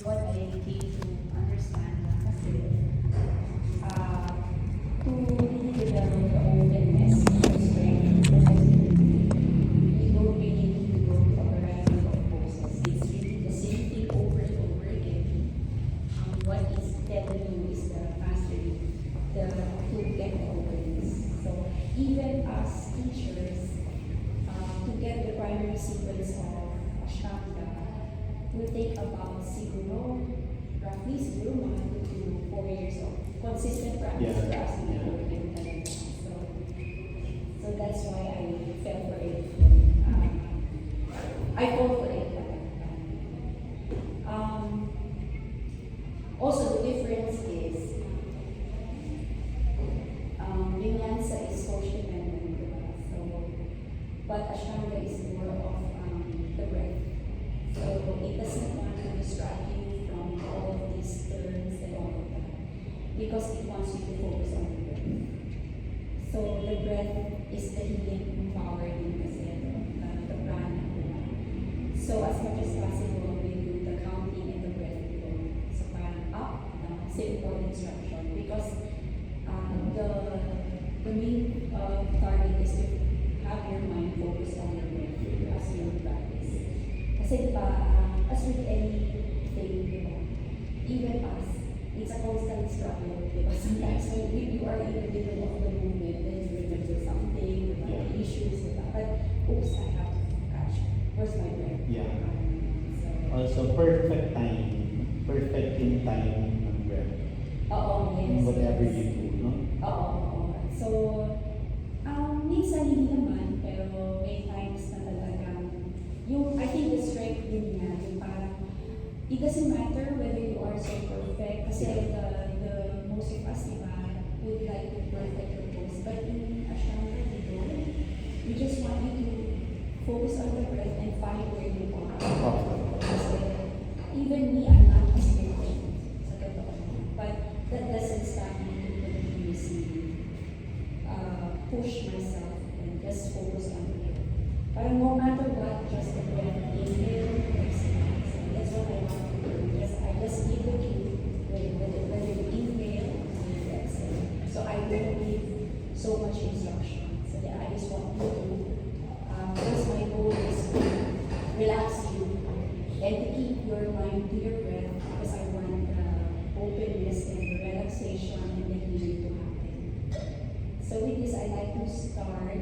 what I came to understand kasi to really develop the openness and strength because you don't really need to go to a variety of poses. It's really the same thing over and over again. What is telling you is the mastery, the to get the openness. So even as teachers, to get the primary sequence of Ashtanga will take about roughly mga 2 to 4 years of consistent practice for us to be working talaga. So that's why I fell for it. I fall for it. Also, the difference is Vinyasa is coach-dependent. But Ashtanga is more of the breath. So it doesn't want to distract you from all of these terms and all of that. Because it wants you to focus on the breath. So the breath is the healing power din kasi the prana. So as much as possible, we do the counting and the breath flow. So parang up, down, simple instruction. Because the main target is to have your mind focused on your breath as you practice. Kasi diba, as with anything, diba, even us, it's a constant struggle. Diba? Sometimes when you are in the middle of the movement, then you remember something, diba, issues, diba? But, oops, I have to catch. Where's my breath? Yeah. So, Also, perfect in time ng breath. oo, yes. In whatever you do, no? Oo. So, minsan hindi naman, pero may times na talagang, I think the strength din niya, yung parang, it doesn't matter whether you are so perfect, kasi the most of us, diba, would like to perfect your pose, but in Ashtanga, we just want you to focus on the breath and find where you are. Kasi, even me, I'm not as perfect, sa totoo. But that doesn't stop me to continuously push myself and just focus on the breath. Parang no matter what, just the breath, inhale, exhale. So that's what I want to do. I just give the cue whether you inhale or you exhale. So I don't give so much instruction. So yeah, I just want you to, because my goal is to relax you and to keep your mind to your breath because I want the openness and the relaxation and the healing to happen. So with this, I like to start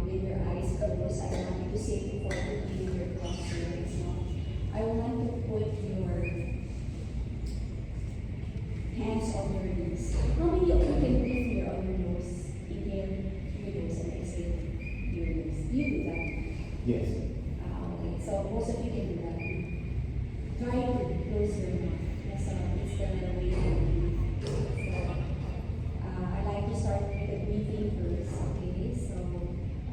with your eyes closed. I want you to say before you your cross-legs. I want to put your hands on your knees. How many of you can breathe here on your nose? Inhale through your nose and exhale through your nose. You do that? Yes. Okay, so most of you can do that. Try to close your mouth. It's the way to breathe. I like to start with the breathing first, okay? So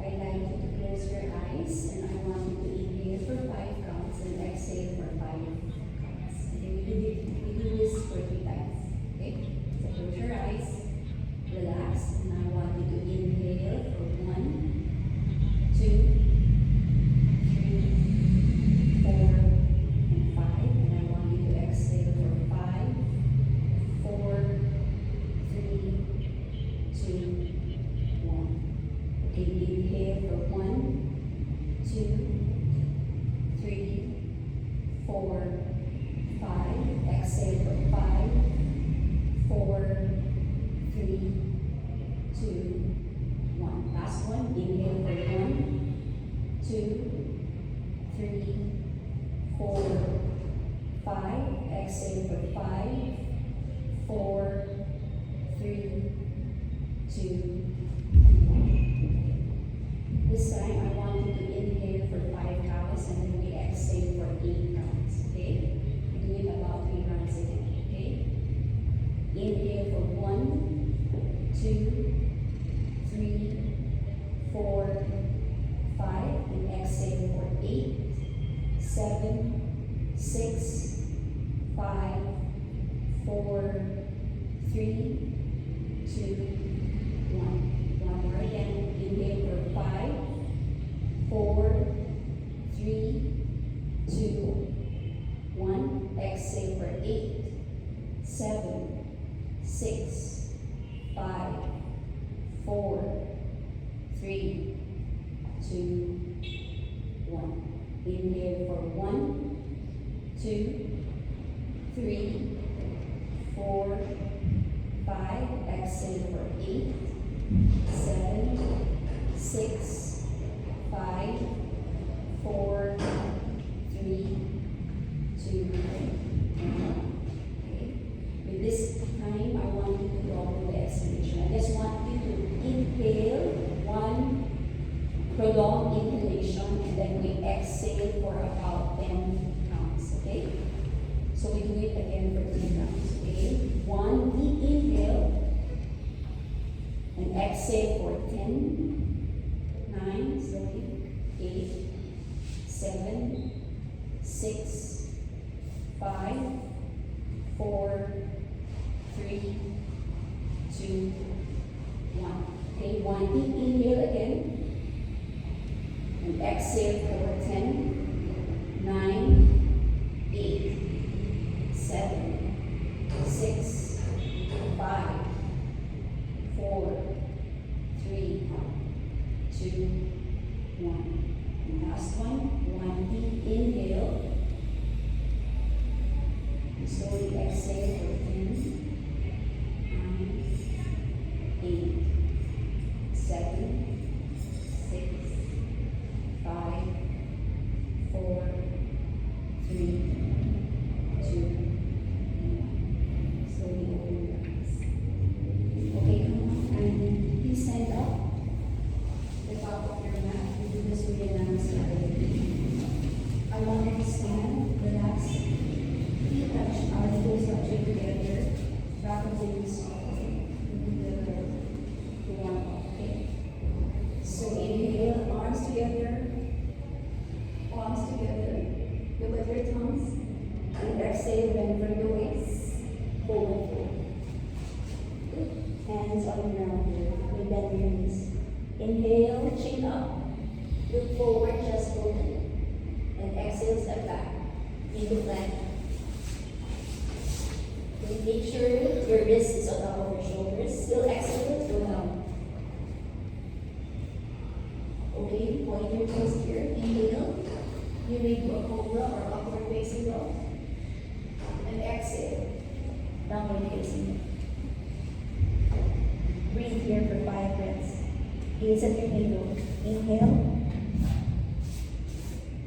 I like you to close your eyes and I want you to inhale for 5 counts and exhale for 5 counts. Okay, we do this for 3 times, okay? So close your eyes, relax, and I want you to inhale for 1, 2, 3, 4, and 5, and I want you to exhale for 5, 4, 3, 2, 1. Okay, inhale for 1, 2, 3, 4, 5. Exhale for 5, 4, 3, 2, 1. Last one. Inhale for 1, 2, 3, 4, 5. Exhale for 5, 4, 3, 2, 1. This time, I want you to inhale for 5 counts and then we exhale for 8 counts, okay? We do it about 3 rounds again, okay? Inhale for 1, 2, 3, 4, 5, and exhale for 8, 7, 6, 5, 4, 3, 2, 1. One more again. Inhale for 5, 4, 3, 2, 1. Exhale. exhale for 8, 7, 6, 5, 4, 3, 2, 1. Inhale for 1, 2, 3, 4, 5. Exhale for 8, 7, 6, 5, 4, 3, 2, 1. Okay. With this time, I want you to double the exhalation. I just want you to inhale one prolonged inhalation, and then we exhale for about 10 counts. Okay. So we do it again for 10 rounds. Okay. One deep inhale and exhale for 10, 9, slowly, 8, 7, 6, 5, 4, 3, 2, 1. Okay, one deep inhale again. And exhale for 10, 9, 8, 7, 6, 5, 4, 3, 2, 1. And last one deep inhale. And slowly exhale for 10, 9, 8, 7, 6, 5, 4, 3, 2, 1. Slowly open your eyes. Okay, come on. And please stand up. The top of your mat. You do this with your hands I want you to stand, relax. Feet touch, our toes touching together. Back of the knees softly. The one, okay? So inhale, arms together. Palms together. Look at your thumbs. And exhale, bend from the waist. Forward. Hands on the ground here. We bend your knees. Inhale, chin up. Look forward, chest open. And exhale, step back. Into plank. Okay, make sure your wrist is on top of your shoulders. Still exhale, go down. Okay, point your toes here. Inhale. You may do a cobra or upward facing dog. And exhale. Downward facing dog. Breathe here for 5 breaths. Gaze at your navel. Inhale.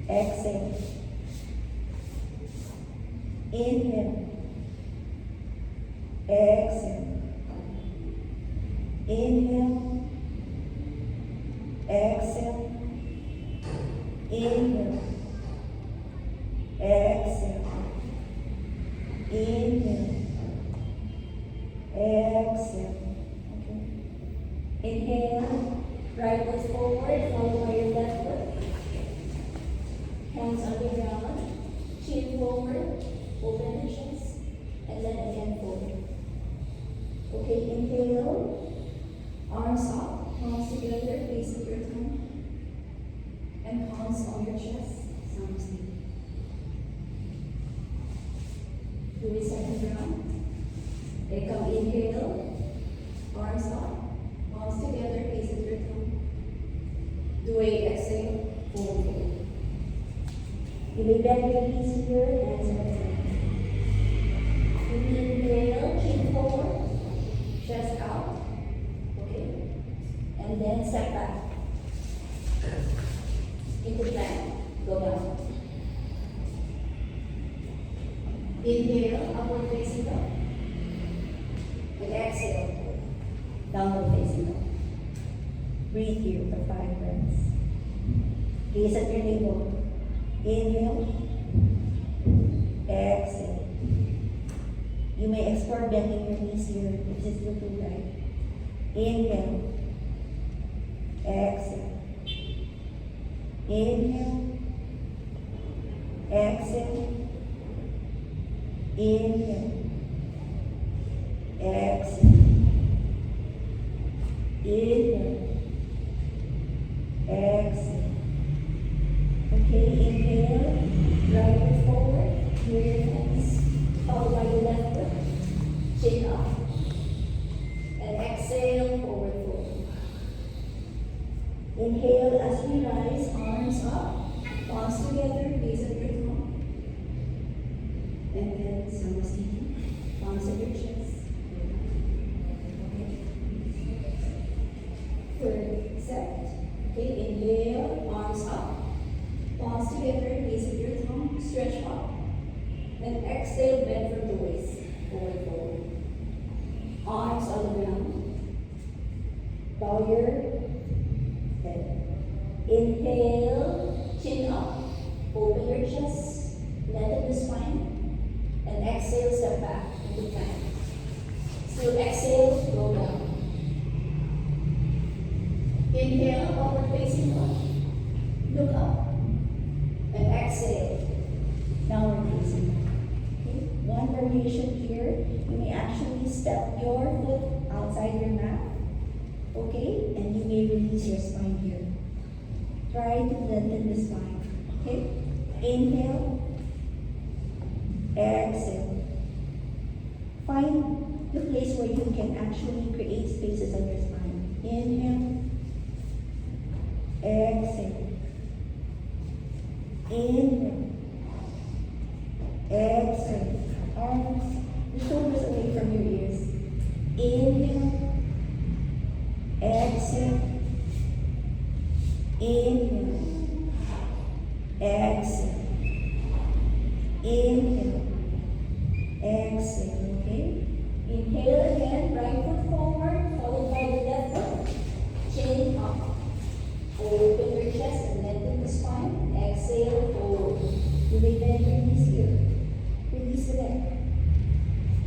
Exhale. Inhale. Exhale. Inhale. Exhale. Inhale. Exhale. Inhale. Exhale. Okay. Inhale. Right foot forward, followed by your left foot. Hands on the ground. Chin forward. Open the chest. And then again forward. Okay, inhale. Arms up. Palms together. Face of your tongue. And palms on your chest. Sound asleep. Do the second round. Then come inhale. Arms up. Palms together. Face of your tongue. Do a exhale. Forward. You may bend your knees here. Hands on the ground. Inhale. Chin forward. Chest out. Okay. And then step back. Into plank, go down. Inhale, upward facing dog. And exhale, downward facing dog. Breathe here for 5 breaths. Gaze at your navel. Inhale, exhale. You may explore bending your knees here if it's still too tight. Inhale, exhale. Inhale, exhale, inhale, exhale, inhale, exhale. Okay, inhale, right foot forward, clear your hands. up, palms together, base of your thumb. And then Samasthiti, palms of your chest. Okay. Third set. Okay, inhale, arms up, palms together, base of your thumb, stretch up. Then exhale, bend from the waist, forward, forward. Arms on the ground. Bow your head. Inhale, chin up, open your chest, lengthen the spine, and exhale, step back into plank. Still exhale, go down. Inhale, upward facing dog. Look up, and exhale, downward facing dog. Okay, one variation here, you may actually step your foot outside your mat. Okay, and you may release your spine here. Try to lengthen the spine. Okay, inhale, exhale. Find the place where you can actually create spaces on your spine. Inhale, exhale. Inhale, exhale. Arms, the shoulders away from your ears. Inhale, exhale. Inhale, exhale. Inhale, exhale. Okay? Inhale again, right foot forward, followed by the left foot. Chin up. Open your chest and lengthen the spine. Exhale, forward. You may bend your knees here. Release the neck.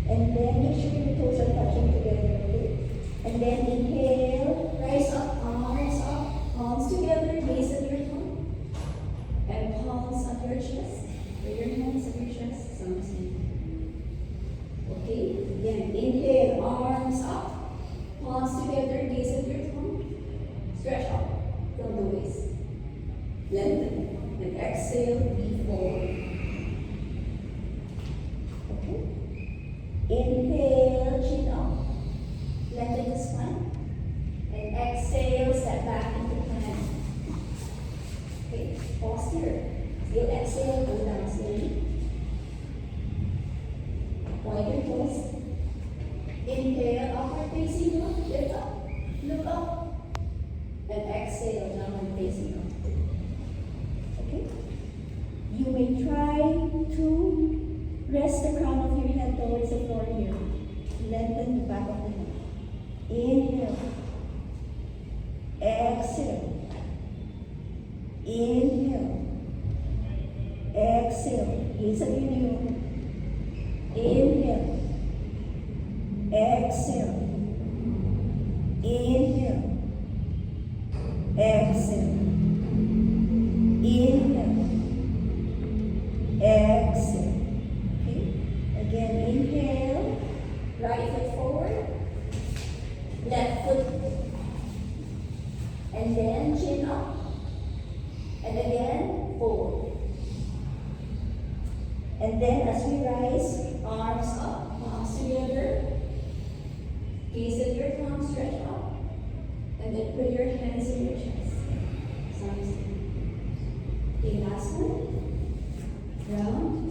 And then make sure your toes are touching together, okay? And then inhale, rise up, palms together, base of your thumb. And palms on your chest. Lay your hands on your chest, something. Okay? Again, inhale, arms up, palms together, base of your thumb. Stretch up from the waist. Lengthen. And exhale, lean forward. Okay? Inhale, chin up. Lengthen the spine. And exhale, step back into plank. Okay, pause here. Still exhale, go down slowly. Widen your toes. Inhale, upward facing dog, lift up, look up. And exhale, downward facing dog. Okay? You may try to rest the crown of your head towards the floor here. Lengthen the back of the neck. Inhale. Exhale. Inhale. Exhale. Gaze at your navel. Inhale. Exhale. Inhale. Exhale. Inhale. Exhale. Okay. Again, inhale. Right foot forward. Left foot. And then chin up. And again, forward. And then as we rise, arms up, palms together. Gaze at your thumb, stretch up. And then put your hands in your chest. Okay, last one. Round.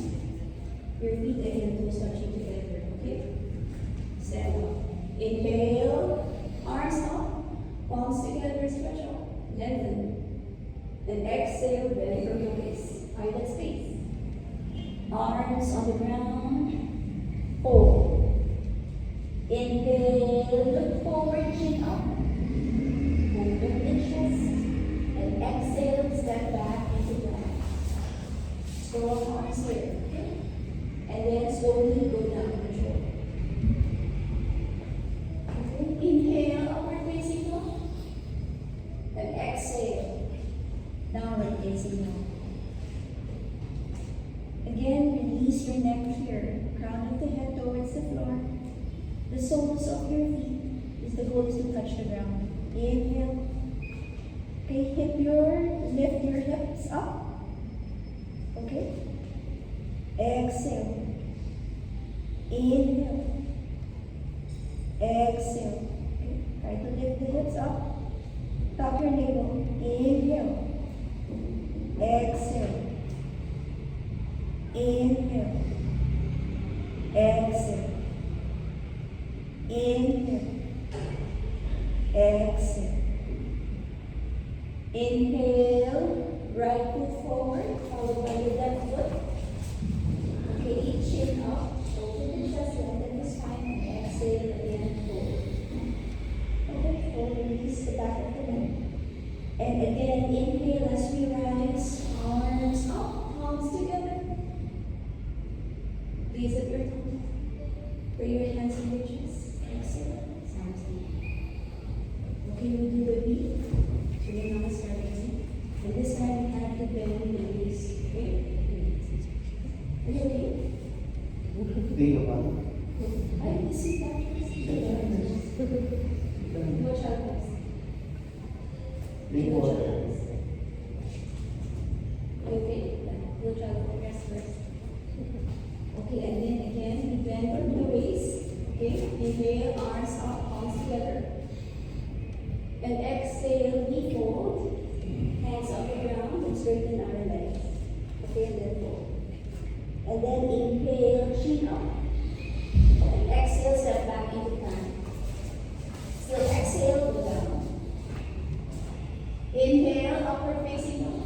Your feet again, toes touching together. Okay? Stand up. Inhale, arms up, palms together, stretch up. Lengthen. Then exhale, bend from the waist. Find that space. Arms on the ground. Hold. Inhale, look forward, chin up. Open the chest. And exhale, step back into plank. Strong arms here. Okay? And then slowly go down control. Okay? Inhale, upward facing dog. And exhale, downward facing dog. Again, release your neck here. Crown of the head towards the floor. The soles of your feet is the goal is to touch the ground. Inhale. Okay, lift your hips up. Okay. Exhale. Inhale. Exhale. Okay. Try to lift the hips up. Tap your navel. Inhale. Exhale. Inhale. Exhale. Inhale. Exhale. Inhale. Right foot forward, followed by your left foot. Okay, chin up. Open the chest, lengthen the spine, and exhale again, forward. Okay, forward, release the back of the neck. And again, inhale as we rise, arms up, palms together. Gaze at your tongue. Bring your hands in your chest. Exhale, arms down. Okay, we do the beat. So we're now starting. And this time we have to bend the knees. Okay? Are you okay? Hindi ka ba? I can see that. Watch out, guys. Drink water. Okay, we'll try to rest first. Okay, and then again, we bend from the waist. Okay, inhale, arms up, palms together. And exhale, we fold. Hands on the ground and straighten our legs. Okay, and then fold. And then inhale, chin up. And exhale, step back into plank. Still exhale, go down. Inhale, upward facing dog.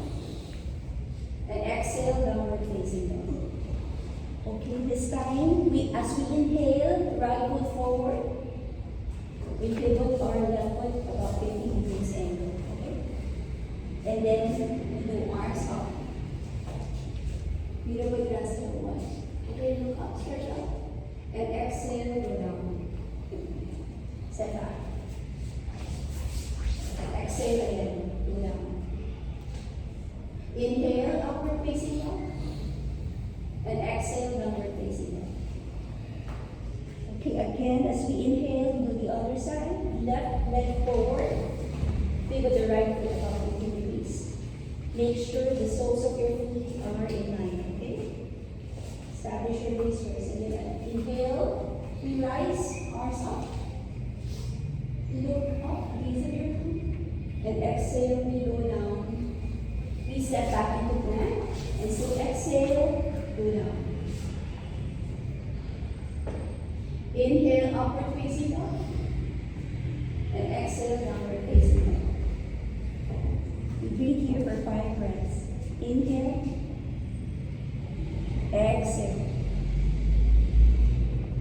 And exhale, downward facing dog. Okay, this time, as we inhale, right foot forward. We pivot our left foot about 50 degrees angle. Okay? And then we do arms up. Beautiful grass to one. Okay, look up, stretch up. And exhale, go down. Step back. Exhale again, go down. Inhale, upward facing dog. And exhale, downward facing dog. Okay, again, as we inhale, we do the other side. Left leg forward. Pivot the right foot about 50 degrees. Make sure the soles of your feet are in line, okay? Establish your base first. Again, inhale, we rise, arms up. Look up, gaze at your feet. And exhale, we go down. We step back into plank. And so exhale, go down. Inhale, upward facing dog. And exhale, downward facing dog. We breathe here for 5 breaths. Inhale. Exhale.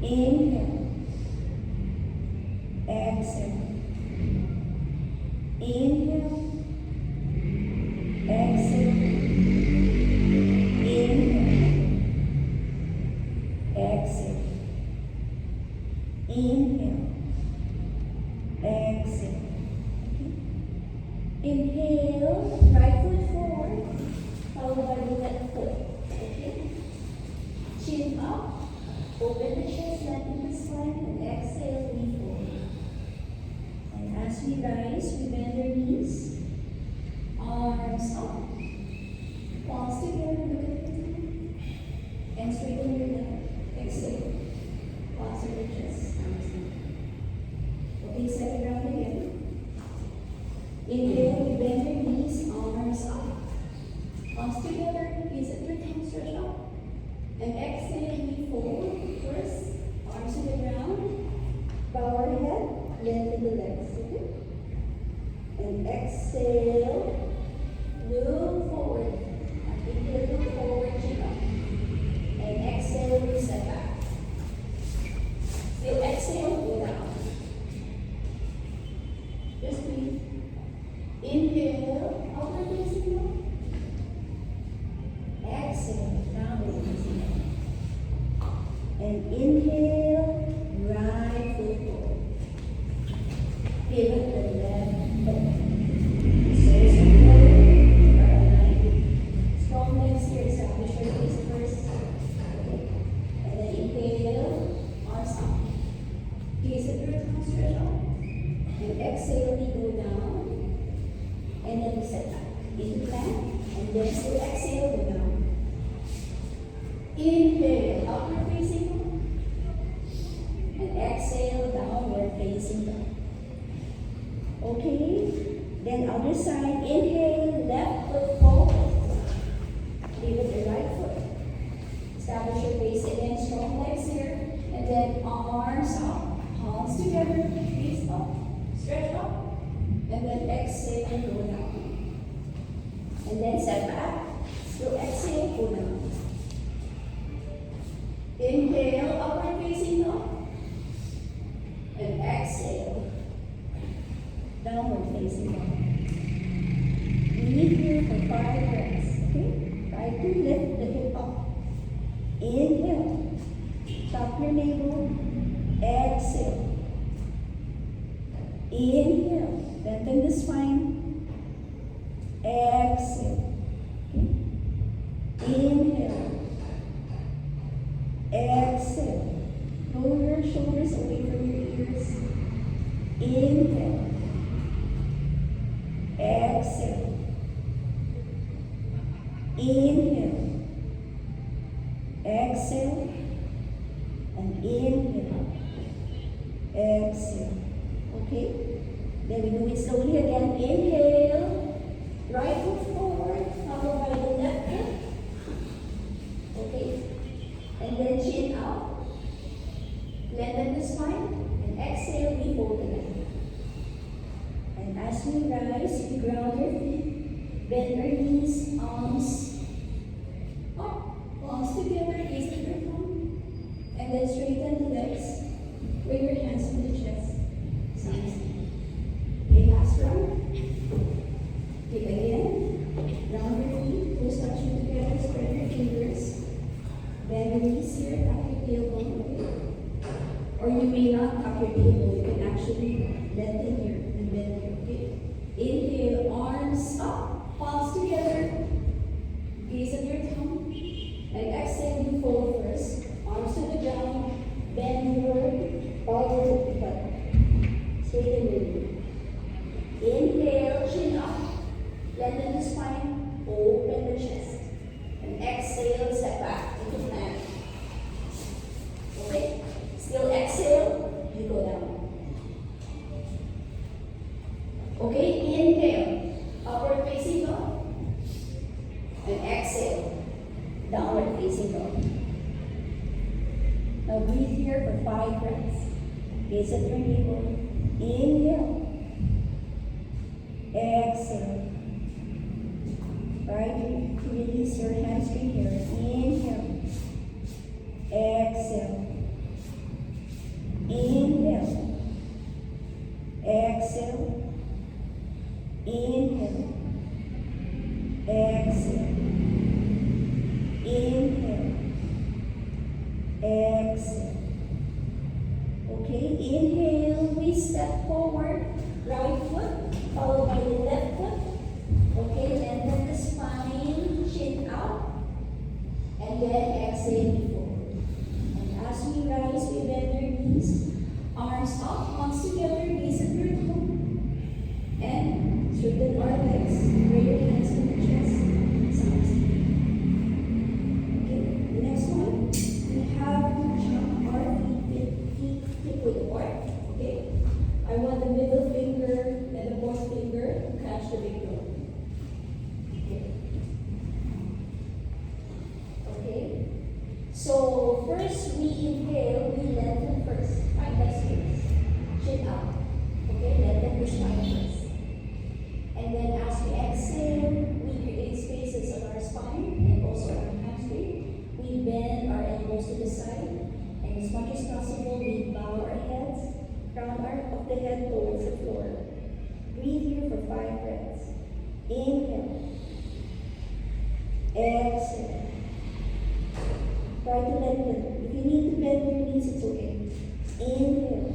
Inhale. Exhale. Inhale. Exhale. Inhale. Exhale. Inhale. Exhale. Okay. Inhale, right foot forward, followed by the left foot. Okay. Chin up, open the chest, lengthen the spine, and exhale, lean forward. And as we rise, we bend our knees, arms up, palms together, look at the knee, and straighten your leg. Exhale. Palms to the chest, arms down. Okay, second round again. Inhale, we bend your knees, arms up. Palms together, gaze at your tongue, stretch up. And exhale, we fold. First, arms to the ground. Bow our head, lengthen the legs. Okay? And exhale, look forward. Inhale, look forward, chin up. And exhale, we step back. Still exhale, go down. Just breathe. Inhale, upward facing dog. Exhale, downward facing dog. And inhale, right foot forward. Pivot the left foot. Soles of your feet are aligned. Strong legs here, establish your base first. Okay. And then inhale, arms up. Gaze at your tongue, stretch out. And exhale, we go down. And then we step back into plank. And then still exhale, go down. Inhale, upward facing dog. And exhale, downward facing dog. Okay? Then other side, inhale, left foot forward. up, stretch up, and then exhale and go down. And then set back, still exhale, go down. Inhale, upward facing dog, and exhale, downward facing dog. Breathe here for 5 breaths, okay? Try to lift the hip up. Inhale, tap your navel, exhale. Inhale, lengthen the spine, exhale. Okay? Inhale, exhale. Roll your shoulders away from your ears. Inhale, exhale. Inhale, exhale, and inhale, exhale. Okay? Then we do it slowly again. Inhale, right foot forward, followed by the left foot. Okay? And then chin out. Lengthen the spine, and exhale, we fold again. And as we rise, we ground your feet, bend our knees, arms up, palms together, gaze at your thumb, and then straighten the legs. Bring your hands to the chest. Okay, last round. Take again. Round your feet, toes touching together, spread your fingers. Bend the knees here, tap your tailbone, okay? Or you may not tap your tailbone, you can actually lengthen here and bend here, okay? Inhale, arms up, palms together. Gaze at your thumb. And exhale, you fold first. Arms to the ground, bend forward, forward, but straighten your knee. Inhale, chin up, lengthen the spine, open the chest. And exhale, step back into plank. Okay? Still exhale, you go down. Okay, inhale, upward facing dog. And exhale, downward facing dog. Now breathe here for 5 breaths. Gaze at your navel. Inhale. Exhale. Try to release your hamstring here. Inhale. Exhale. Inhale. Exhale. Inhale. Exhale. Inhale. Exhale. Okay, inhale, we step forward, right foot, followed by the left foot. Okay, lengthen the spine, chin out, and then exhale forward. And as we rise, we bend your knees, arms up, palms together, gaze at your toe, and straighten our legs, bring your hands to the chest, sounds. Okay, the next one, we have to jump our feet hip width apart. Okay, I want the middle finger and the fourth finger to catch the big toe. Okay. So first we inhale, we lengthen first, find my space, chin up. Okay, lengthen your spine first. And then as we exhale, we create spaces on our spine and also our hamstring. We bend our elbows to the side, and as much as possible, we bow our heads, crown of the head towards the floor. Breathe here for 5 breaths. Inhale. Exhale. Try to lengthen. If you need to bend your knees, it's okay. Inhale.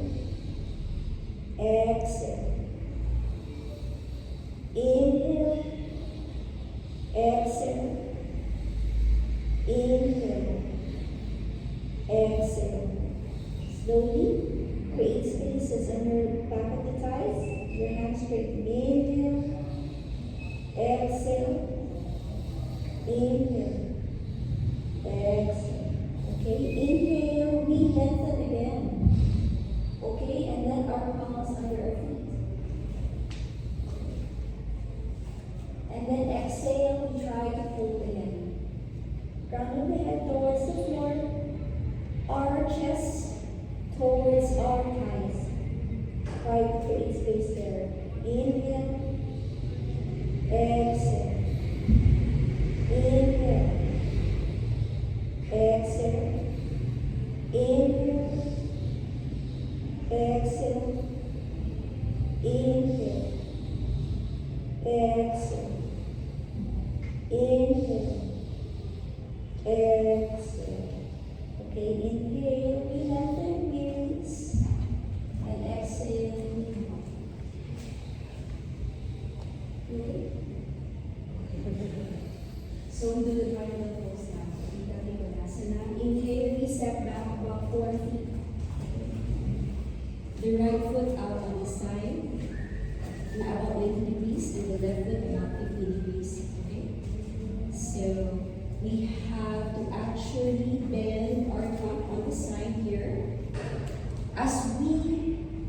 Exhale. Inhale. Exhale. Inhale. Exhale. Slowly create spaces on your back of the thighs. Your hands straight. Inhale. Exhale. Inhale. Exhale. Okay, inhale, we lengthen again. Okay, and then our palms under our feet. And then exhale, we try to fold again. Crown of the head towards the floor, our chest towards our thighs. Try to create space there. Inhale. Exhale. Inhale. Exhale. Inhale. Exhale. Inhale. Exhale. Inhale. Exhale. Okay, inhale, we lengthen wings. And exhale. Okay. So we do the triangle pose now. Ika Trikonasana. Inhale, we step back about 4 feet. The right foot out on the side, and about 90 degrees, and the left foot about 50 degrees. Okay? So we have to actually bend our trunk on the side here. As we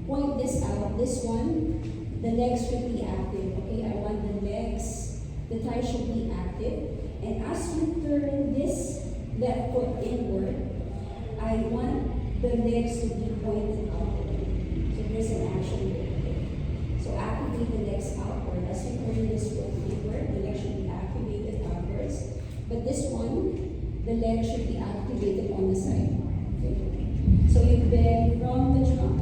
point this out, this one, the legs should be active. Okay, I want the legs, the thigh should be active. And as you turn this left foot inward, I want the legs to be pointed outward. So there's an action here. Okay? So activate the legs outward. As you turn this foot inward, the legs should be activated outwards. But this one, the leg should be activated on the side. Okay? So you bend from the trunk,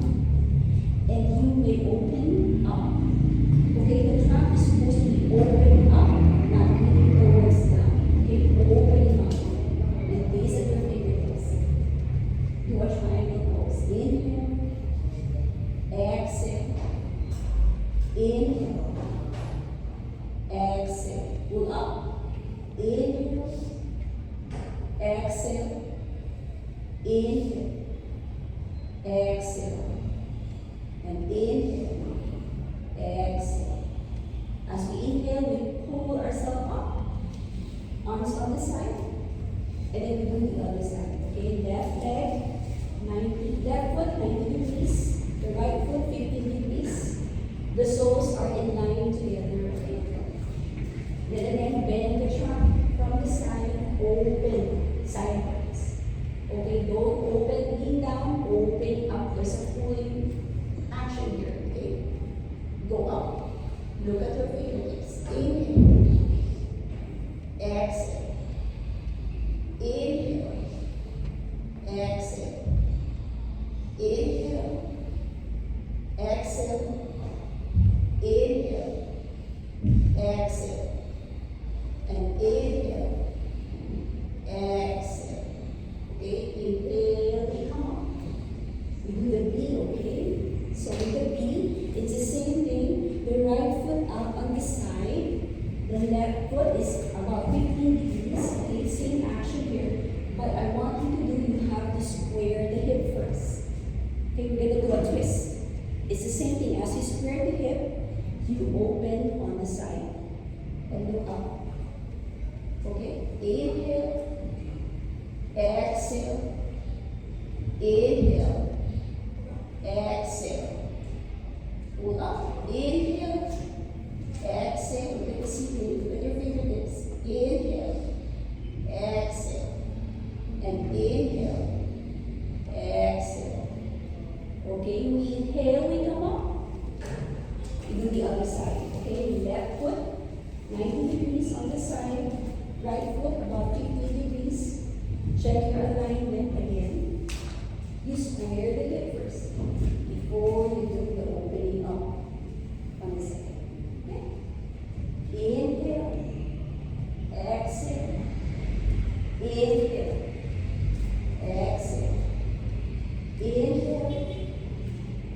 and you may open up. Okay, the trunk is supposed to be open up, not really towards down. Okay, open up. And base of your fingertips. Do a triangle pose. Inhale. Exhale. Inhale. Exhale. Pull up. Inhale. Exhale. Inhale. Exhale. And inhale. Exhale. As we inhale, we pull ourselves up. Arms on the side. And then we do the other side. Okay, left leg, 90, left foot 90 degrees. The right foot 15 degrees. The soles are in line together. Okay. Then again, bend the trunk from the side, open sideways. Okay, don't open, lean down, open up. There's a pulling action here. Okay, go up. Look at your fingertips. Inhale. Exhale. Inhale. Exhale. Inhale. Exhale. Inhale. Exhale. And inhale. Exhale. Okay, inhale and come up. We do the B, okay? So with the B, it's the same thing. The right foot up on the side. The left foot is about 15 degrees. Okay, same action here. But I want you to do, you have to square the hip first. Okay, we're gonna do a twist. It's the same thing. As you square the hip, you open on the side and look up. Okay, inhale, exhale, inhale, exhale, pull up, inhale, exhale, look at the ceiling, look at your fingertips, inhale, exhale, and inhale, exhale. Okay, we inhale, we come up. We do the other side. Okay, left foot 90 degrees on the side, right foot about 50 degrees. Check your alignment again. You square the hip first before you do the opening up on the side. Okay? Inhale, exhale, inhale, exhale, inhale,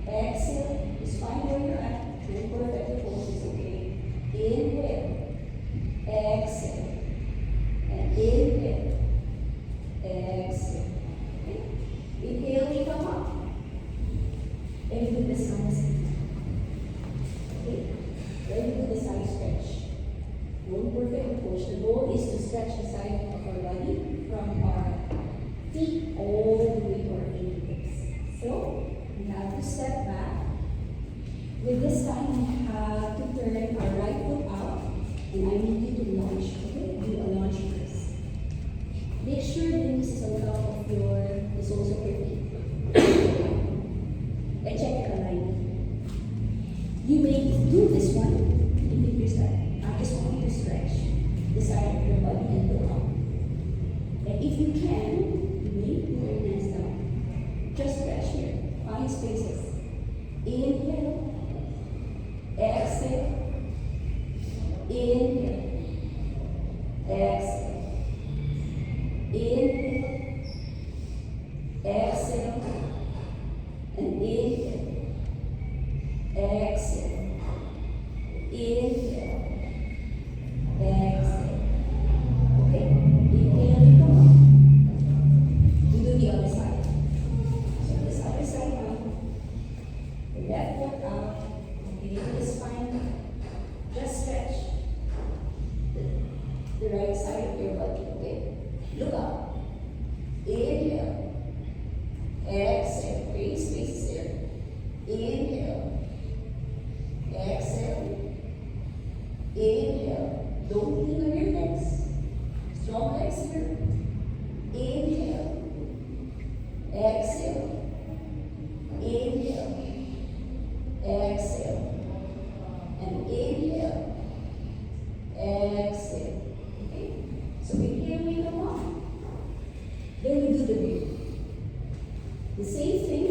exhale. Just find where you're at. Don't perfect the poses, okay? Inhale, exhale, and inhale, exhale. Okay? Inhale, we come up. And we do the side stretch. Okay? Then we do the side stretch. Don't perfect the pose. The goal is to stretch the side of our body from our if you can, you may put your hands down. Just stretch here. 5 spaces. Inhale. Exhale. Inhale. Exhale. Inhale. Exhale. And inhale. Exhale. Inhale. Exhale. Okay. Inhale, come on. We do the other side. So this other side now. The left foot out. Okay, the spine. Just stretch. The right side of your body. Okay. Look up. Inhale. Exhale. 3 spaces there. Inhale. Exhale. Inhale. Don't lean on your legs. Strong legs here. Inhale. Exhale. Inhale. Exhale. And inhale. Exhale. Okay? So inhale, we come on. Then we do the breath. The same thing.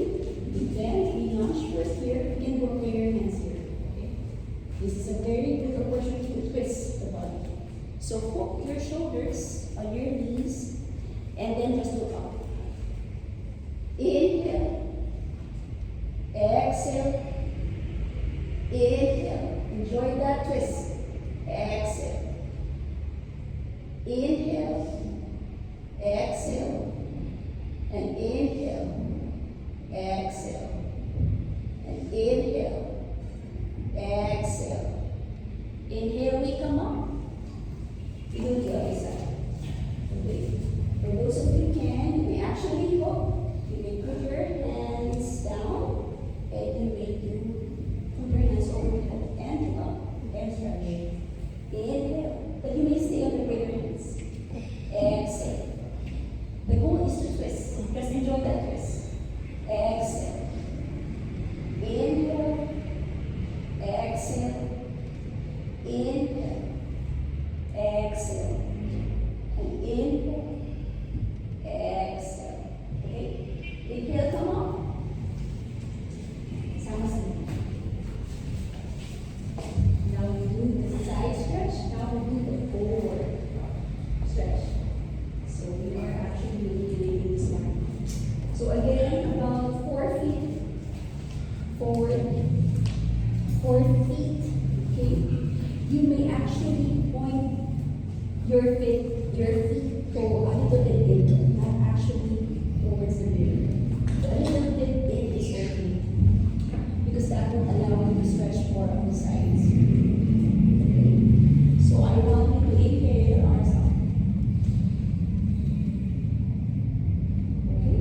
We bend, we lunge first here, and work with your hands here. Okay? This is a very good opportunity to twist the body. So hook your shoulders on your knees, and then just look up. Inhale. Exhale. Inhale. Enjoy that twist. Exhale. Inhale. Exhale. And inhale. Exhale. And inhale. Exhale. Inhale, we come up. We do the other side. Okay. For those of you who can, you may actually hook. You may put your hands down, and you may put your hands over your head and up. And stretch. Inhale. But you may stay on the greater hands. Exhale. The goal is to twist. Just enjoy that twist. Exhale. Inhale. Exhale. Inhale. Exhale. And inhale. Exhale. Okay? Inhale, come on. Sama-sama. Now we do the side stretch. Now we do the forward stretch. So we are actually doing this one. So again, about 4 feet forward, 4 feet. Okay. You may actually point your feet to a little bit in, not actually towards the mirror. A little bit in is okay, because that will allow you to stretch more on the sides. Okay. So I want you to inhale your arms up. Okay.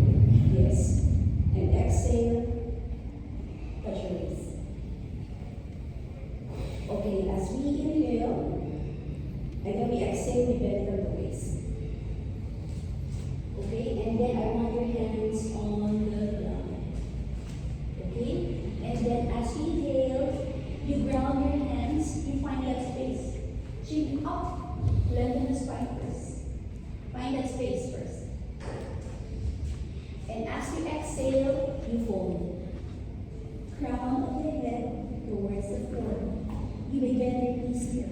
Yes. And exhale. Touch your waist. Okay, as we inhale, and then we exhale, we bend from the waist. Okay, and then I want your hands on the ground. Okay, and then as we inhale, you ground your hands, you find that space. Chin up, lengthen the spine first. Find that space first. And as you exhale, you fold. Crown of the head towards the floor. You may bend your knees here.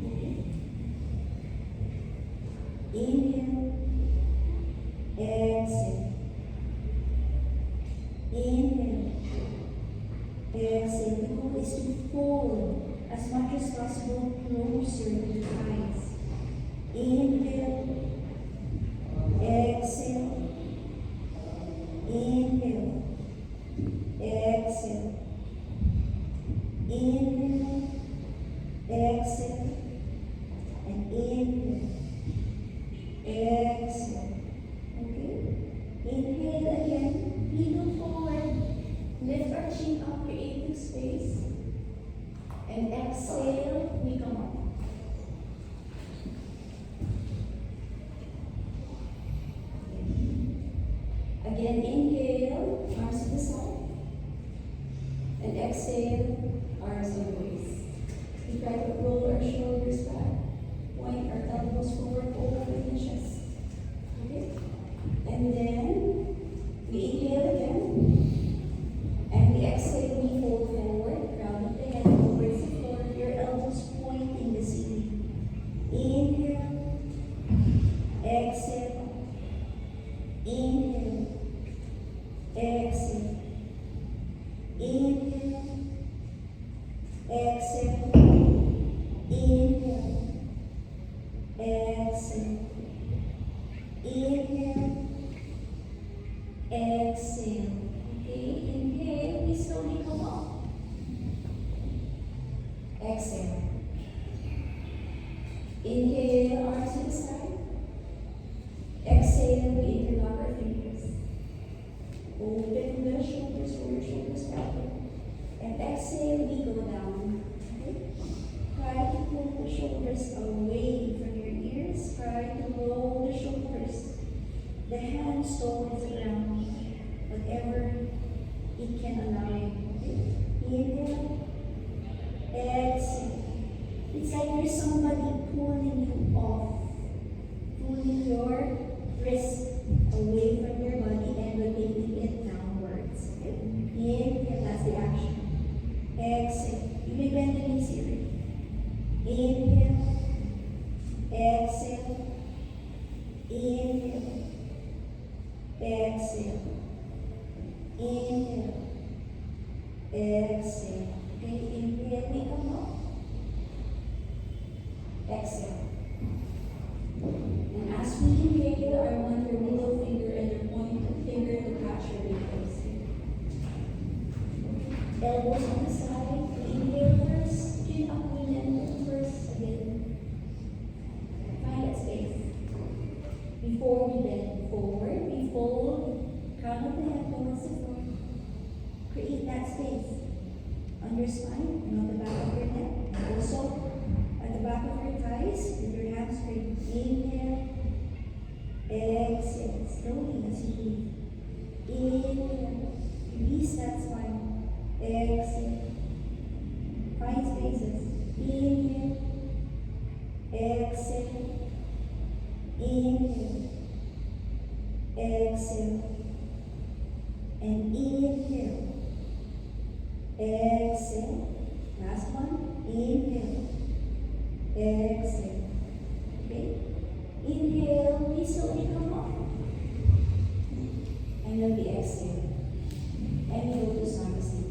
Okay. Inhale. Exhale. Inhale. Exhale. The goal is to fold as much as possible closer to the thighs. Inhale. Exhale. Inhale. Exhale. Inhale. Exhale. And inhale. Exhale. Okay. Inhale again. Needle forward. Lift our chin up, creating space. And exhale, we come up. Again, inhale, arms to the side. And exhale, arms on the waist. We try to roll our shoulders back. Point our elbows forward over the chest. Okay? Inhale. Exhale. Inhale. Exhale. Inhale. Exhale. Inhale. Exhale. Okay, inhale. We slowly come up. Exhale. Inhale, arms to the side. Exhale, we interlock our fingers. Open the shoulders, roll your shoulders backward. And exhale, we go down. Okay? Try to pull the shoulders away from your ears. Try to roll the shoulders. The hands towards the ground. Whatever it can allow you. Okay? Inhale. Exhale. It's like there's somebody pulling you off. Pulling your wrist away from your body and rotating it downwards. Okay? Inhale, that's the action. Exhale. You may bend the knees here. Inhale. Exhale. Inhale. Exhale. Inhale. Exhale. Okay, inhale, we come up. Exhale. And as we inhale, I want your middle finger and your pointer finger to catch your nipples. Elbows on the side. Inhale first. Chin up, inhale first. Again. Find that space. Before we bend forward, we fold. Crown of the head towards the floor. Create that space on your spine and on the back of your neck. And also at the back of your thighs with your hamstring. Inhale. Exhale. Slowly as you breathe. Inhale. Release that spine. Exhale. Find spaces. Inhale. Exhale. Inhale. Exhale. And inhale. Exhale. Last one. Inhale. Exhale. Okay? Inhale. We slowly come up. And then we exhale. And we go to Samasthiti.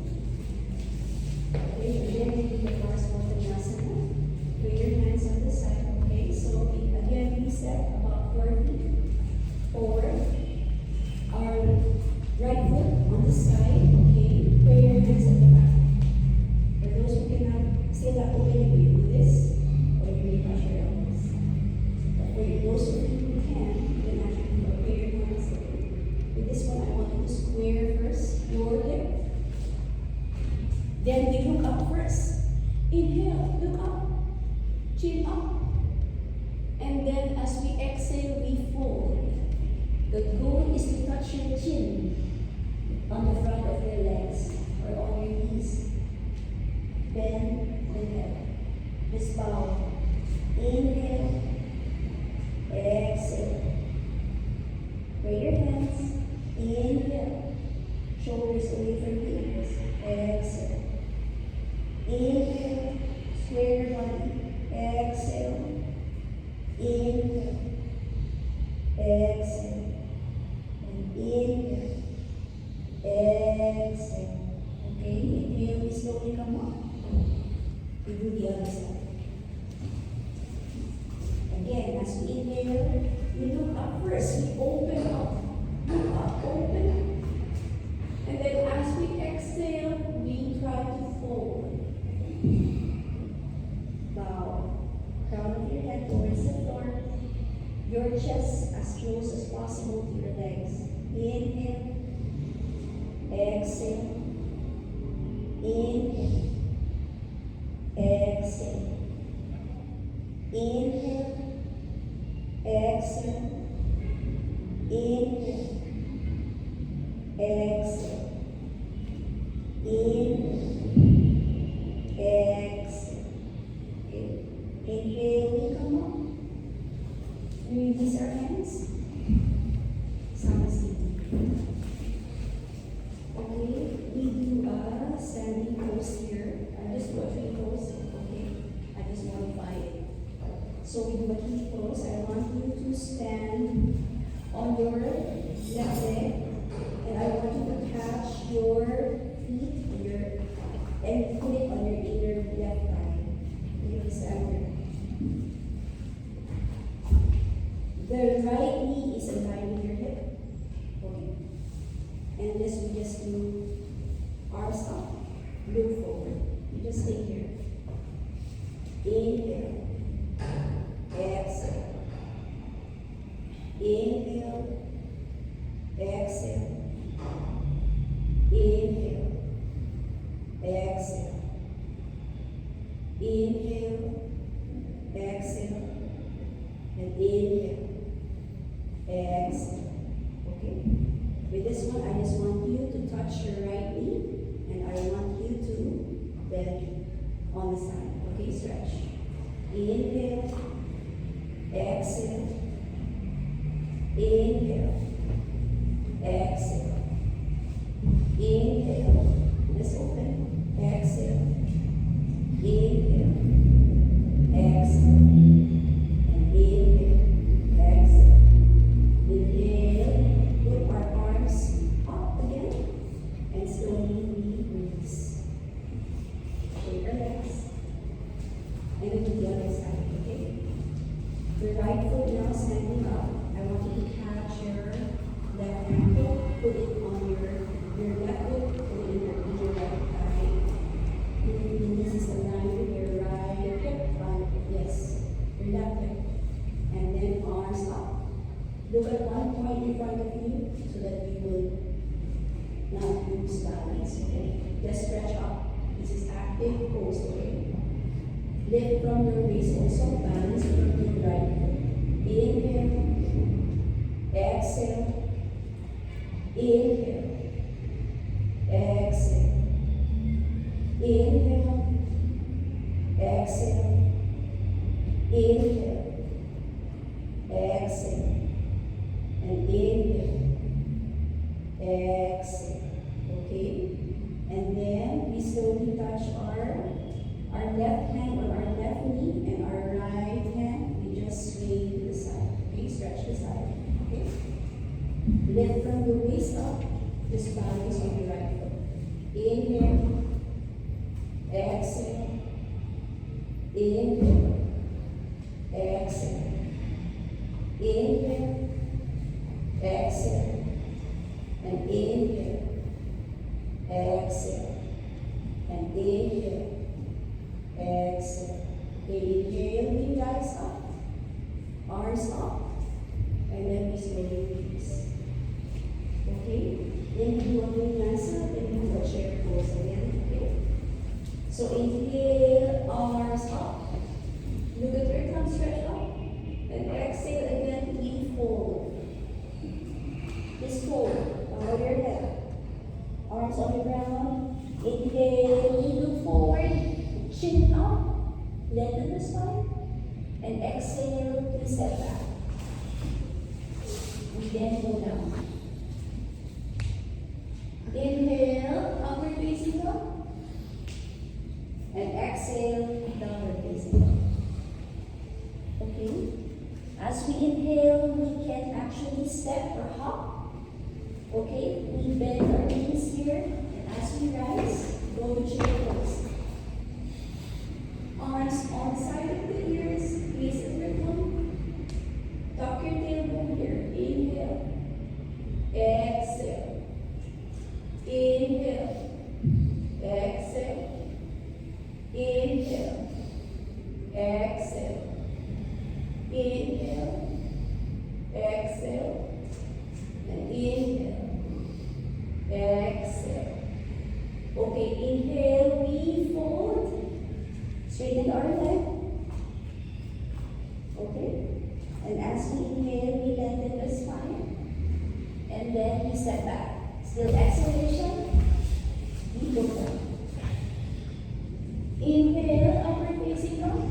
Okay, again, we do the Parsvatanasana. Put your hands on the side. Okay, so again, we step about 4 feet forward. Our right foot on the side. Okay, put your hands at the back. For those who cannot say that open, you do this, or you may touch your elbows. But for those of you who can actually put your hands open. With this one, I want you to square first your hip. Then we look up first. Inhale, look up. Chin up. And then as we exhale, we fold. The goal is to touch your chin on the front of your legs or on your knees. Bend the head. Just bow. Inhale. Exhale. Put your hands. Inhale. Shoulders away from the ears. Exhale. Inhale. Square your body. Exhale. Inhale. Exhale. And inhale. Exhale. Okay, inhale, we slowly come up. We do the other side. Again, as we inhale, we look up first. We open up. Look up, open. And then as we exhale, we try to fold. Bow. Crown of your head towards the floor. Your chest as close as possible to your legs. Inhale. Exhale. Inhale. Exhale. Inhale. Exhale. Inhale. Exhale. Inhale. Exhale. Okay. Inhale, we come up. We release our hands. Samasthiti. Okay, we do a standing pose here. I just do a free pose. Okay, I just modify it. So we do a heat pose. I want you to stand on your And this we just do arms up, look forward. You just stay here. Inhale, exhale. Inhale, exhale. Inhale, exhale. Inhale, exhale. And inhale, exhale. Okay? With this one, I just want you to touch your right knee, and I want you to bend on the side. Okay, stretch. Inhale, exhale. Inhale, exhale. Inhale, let's open. Exhale. Inhale, exhale. And inhale, exhale. Inhale, put our arms up again, and slowly release. Okay, relax. And we do the other side, okay? The right foot now standing up. I want you to catch your left ankle, put it on your left foot, put it in your right thigh. And this is the line with your right hip, yes, your left hip. And then arms up. Look at one point in front of you so that you will not lose balance, okay? Just stretch up. This is active pose, okay? Lift from your waist also, balance from your right foot. Inhale, exhale, inhale, exhale, inhale, exhale, inhale, exhale, and inhale, exhale, okay? And then we slowly touch our left hand on our left knee, and our right hand, we just swing to the side, okay? Stretch the side, okay? Lift from the waist up, just balance on the right foot. Inhale, exhale, inhale, exhale, inhale, exhale, and inhale, exhale, and inhale, exhale. Inhale, we rise up, arms up, and then we slowly release. Okay? Then we do a vinyasa, then we do a chair pose again. Okay? So inhale, arms up. Look at your thumb stretch up. And exhale again, we fold. Just fold. Bow your head. Arms on the ground. Inhale, we look forward. Chin up. Lengthen the spine. And exhale, we step back. We then go down. Inhale, upward facing dog. And exhale, downward facing dog. Okay? As we inhale, we can actually step or hop. Okay? We bend our knees here. And as we rise, go to chair pose. Arms on the side of the ears, base of your thumb. Tuck your tailbone here. Inhale. Exhale. Inhale. Exhale. Inhale. Exhale. Inhale. Exhale. And inhale. Exhale. Okay, inhale, we fold. Straighten our leg. Okay? And as we inhale, we lengthen the spine. And then we step back. Still exhalation. We look down. Inhale, upward facing dog.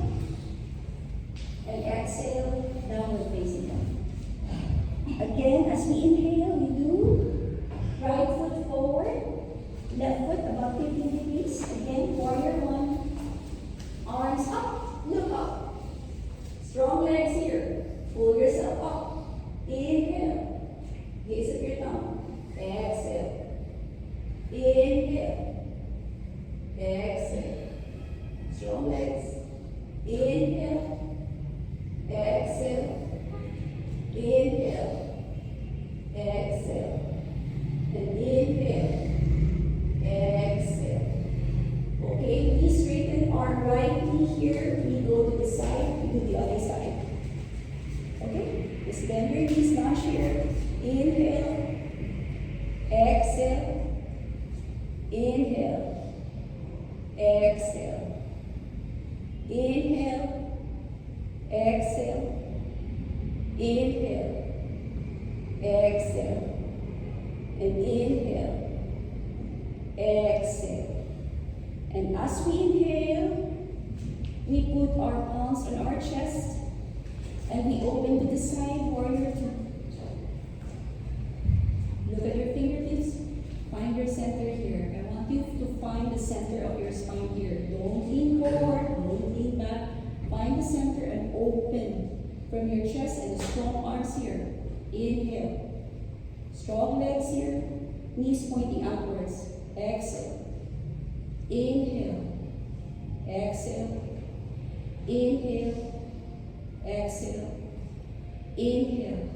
And exhale, downward facing dog. Again, as we inhale, we do right foot forward, left foot about 15 degrees. Again, warrior one. Arms up, look up. Strong legs here. Pull yourself up. Inhale. Gaze of your thumb. Exhale. Inhale. Exhale. Strong legs. Inhale. Exhale. Inhale. Exhale. And inhale. lunge here. Inhale. Exhale. Inhale. Exhale. Inhale. Exhale. Inhale. Exhale. And inhale. Exhale. And as we inhale, we put our palms on our chest and we open to the side, warrior two. Look at your fingertips. Find your center here. I want you to find the center of your spine here. Don't lean forward, don't lean back. Find the center and open from your chest and strong arms here. Inhale. Strong legs here. Knees pointing outwards. Exhale. Inhale. Exhale. Inhale. Exhale. Inhale.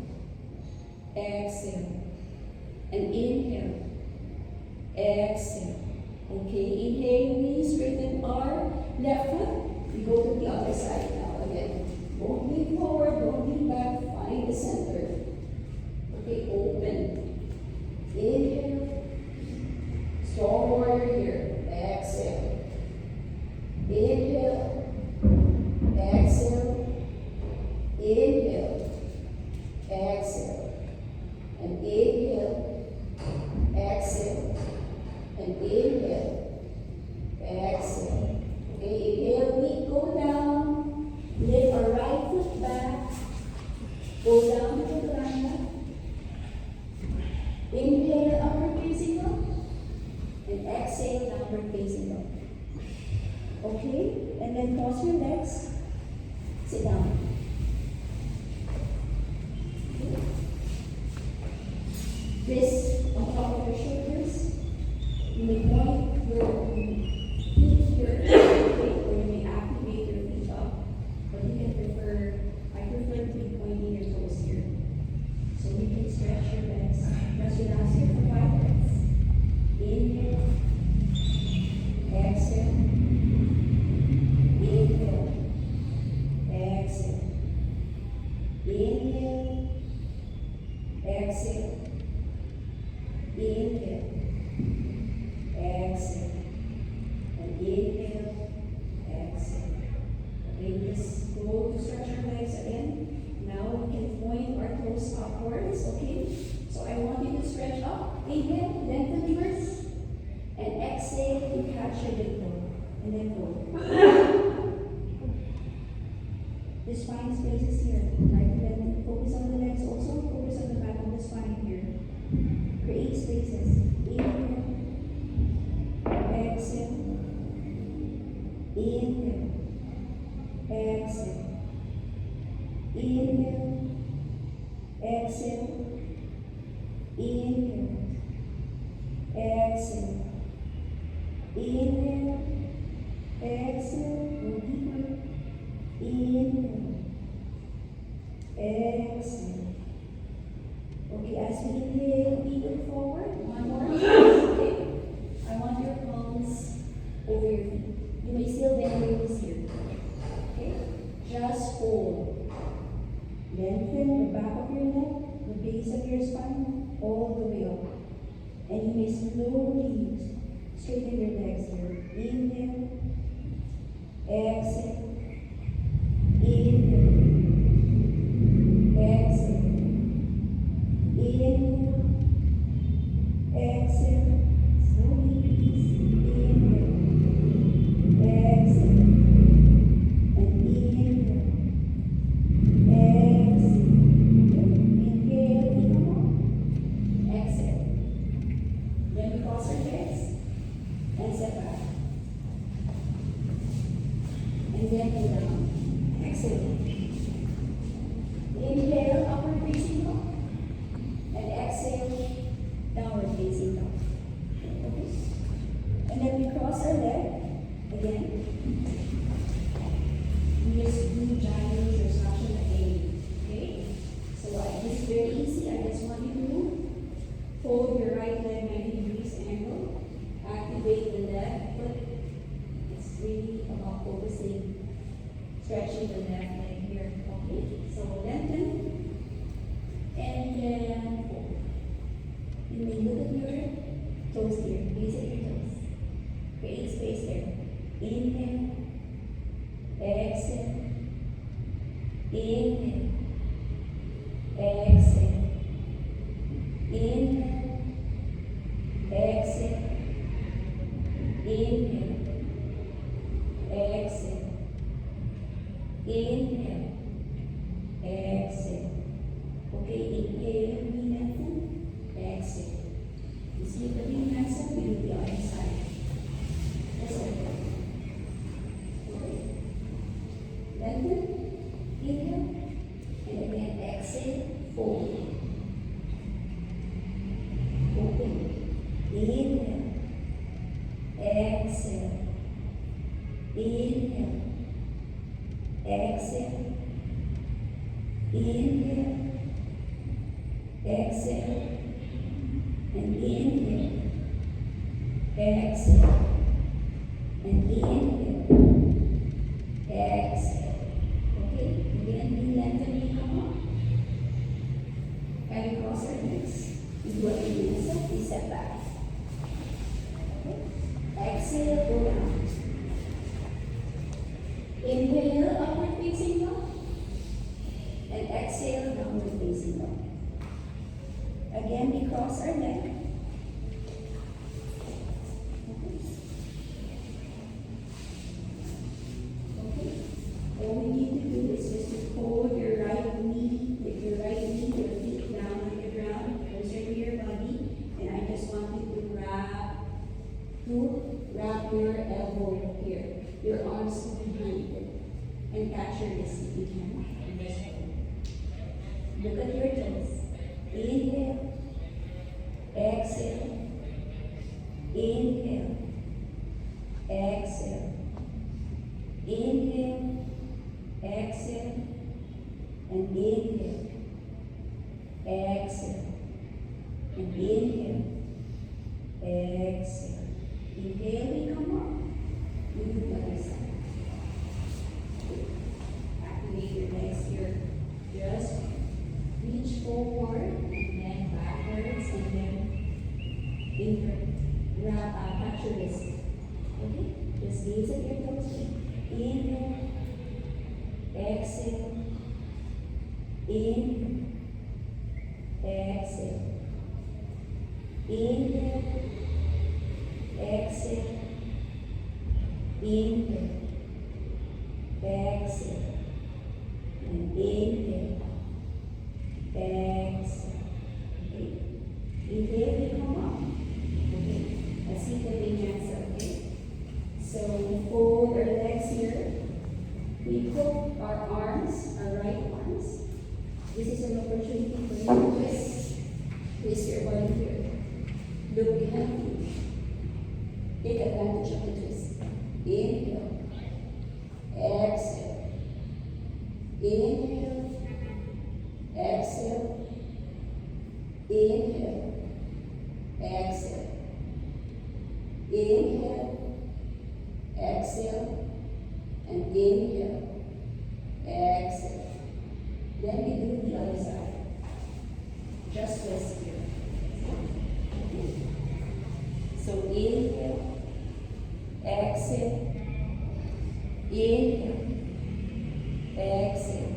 Exhale. And inhale. Exhale. Okay, inhale, we straighten our left foot. We go to the other side now again. Don't lean forward, don't lean back. Find the center. Okay, open. Inhale. Strong warrior here. Exhale. Inhale. Exhale. Inhale. Exhale. And inhale. Exhale. And inhale. Exhale. Okay, inhale, we go down. Lift our right foot back. Go down to the ground. Inhale, upward facing dog. And exhale, downward facing dog. Okay, and then cross your legs. Sit down. Okay. Wrist on top of your shoulders. You may point your feet here, or you may activate your feet up. But you can prefer, I prefer to be pointing your toes here. So you can stretch your legs. Press your arms here for 5 minutes. Inhale. Exhale. Inhale. Exhale. Inhale. Exhale. Inhale. Exhale. And inhale. Exhale. Okay, just go to stretch your legs again. Now we can point our toes upwards, okay? So I want you to stretch up. Inhale, lengthen yours. And exhale, you catch your big toe. And then go. The spine spaces here. Try to lengthen. Focus on the legs also. Focus on the back of the spine here. Create spaces. Inhale. Exhale. Inhale. Exhale. Inhale. Exhale. Inhale. Exhale. Inhale. Exhale. Go deeper. Inhale. Exhale. Okay, as we inhale, we look forward. One more. Okay. I want your palms over your feet. You may still bend your knees here. Okay? Just hold. Lengthen the back of your neck, the base of your spine, all the way up. And you may slowly straighten your legs here. Inhale. Exhale. Inhale. Exhale. Inhale. Exhale. Slowly release. Inhale. Exhale. And inhale. Exhale. Inhale. Exhale. Then we cross our legs and step back. And then go down. Exhale. Inhale, upward facing dog. And exhale, downward facing dog. toes here. Visit your toes. Create space there. Inhale. Exhale. Inhale. Exhale. Inhale. Exhale. Inhale. Exhale. Inhale. Exhale. Okay, inhale, lengthen. Exhale. You see the lengthen, we do the other side. That's it. Okay. Lengthen. Inhale. And again, exhale. Fold. Open. Inhale. Exhale. Inhale. Exhale. Inhale. Exhale. And inhale. Exhale. And inhale. Exhale. Okay? Again, we lengthen, we come up. And we cross our legs. We do a reset, we step back. Okay? Exhale, go down. Inhale, upward facing dog. And exhale, downward facing dog. Again, we cross our leg. Okay. All we need to do is just to hold your right knee, with your right knee, your feet down on the ground, closer to your body. And I just want you to wrap your elbow here. Your arms behind it. And catch your wrist if you can. Look at your toes. Inhale. Exhale. Inhale. Exhale. Inhale. Exhale. And inhale. Exhale. And inhale. Exhale. Inhale, we come up. We do the other side. Activate your legs here. Just reach forward and then backwards and then invert. Catch your wrist. Okay? Just gaze at your toes. Inhale. Exhale. Inhale. Exhale. Inhale. Exhale. Inhale. Exhale. And inhale. Exhale. Okay. Inhale, we come up. Okay. Let's see the vinyasa, okay? So we fold our legs here. We hook our arms, our right arms. This is an opportunity for you to twist. Twist your body here. Look behind you. Take advantage of the twist. Inhale. Exhale. Inhale. Exhale. Inhale. Exhale. Inhale. Exhale. And inhale. Exhale. Then we do the other side. Just twist here. So inhale. Exhale. Inhale. Exhale.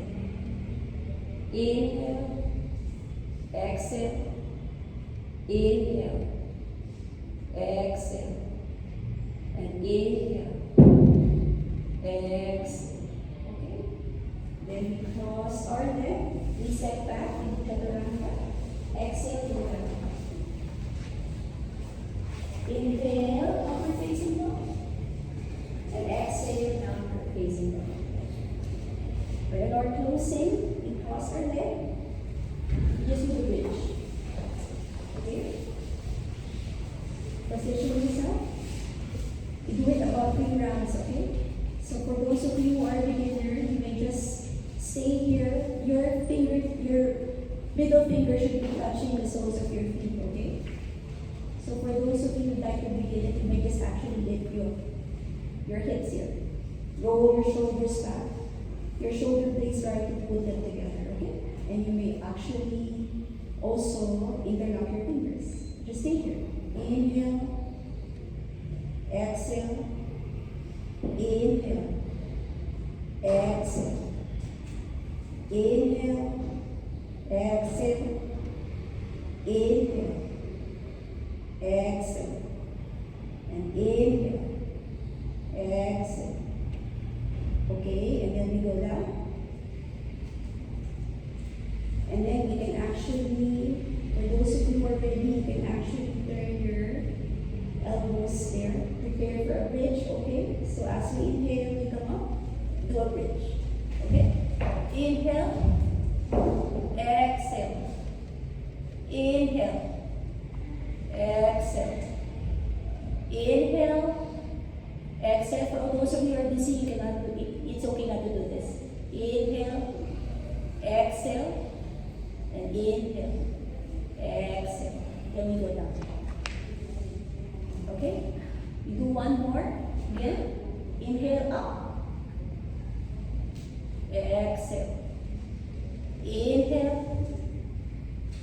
Inhale. Exhale. Inhale. Exhale. And inhale. Exhale. Okay. Then we cross our leg. We step back. We do chaturanga. Exhale. Chaturanga. Inhale. Upward facing dog. And exhale. Downward facing dog. When our closing, we cross our leg. Just do the bridge. Okay? Position yourself. We do it about 3 rounds, okay? So for those of you who are beginner, you may just stay here. Your middle finger should be touching the soles of your feet, okay? So for those of you who would like to begin it, you may just actually lift your hips here. Roll your shoulders back. Your shoulder blades try to pull them together, okay? And you may actually also interlock your fingers. Just stay here. Inhale. Exhale. Inhale. Exhale. Inhale. Exhale. Inhale. Exhale. And inhale. Exhale. Okay, and then we go down. And then we can actually, for those of you who are ready, you can actually turn your elbows there. Prepare for a bridge, okay? So as we inhale, we come up, do a bridge. Okay? Inhale. Exhale. Inhale. Exhale. Inhale. Exhale. For all those of you who are busy, you cannot do it. It's okay not to do this. Inhale. Exhale. And inhale. Exhale. Then we go down. Okay? We do one more. Again. Inhale up. Exhale. Inhale.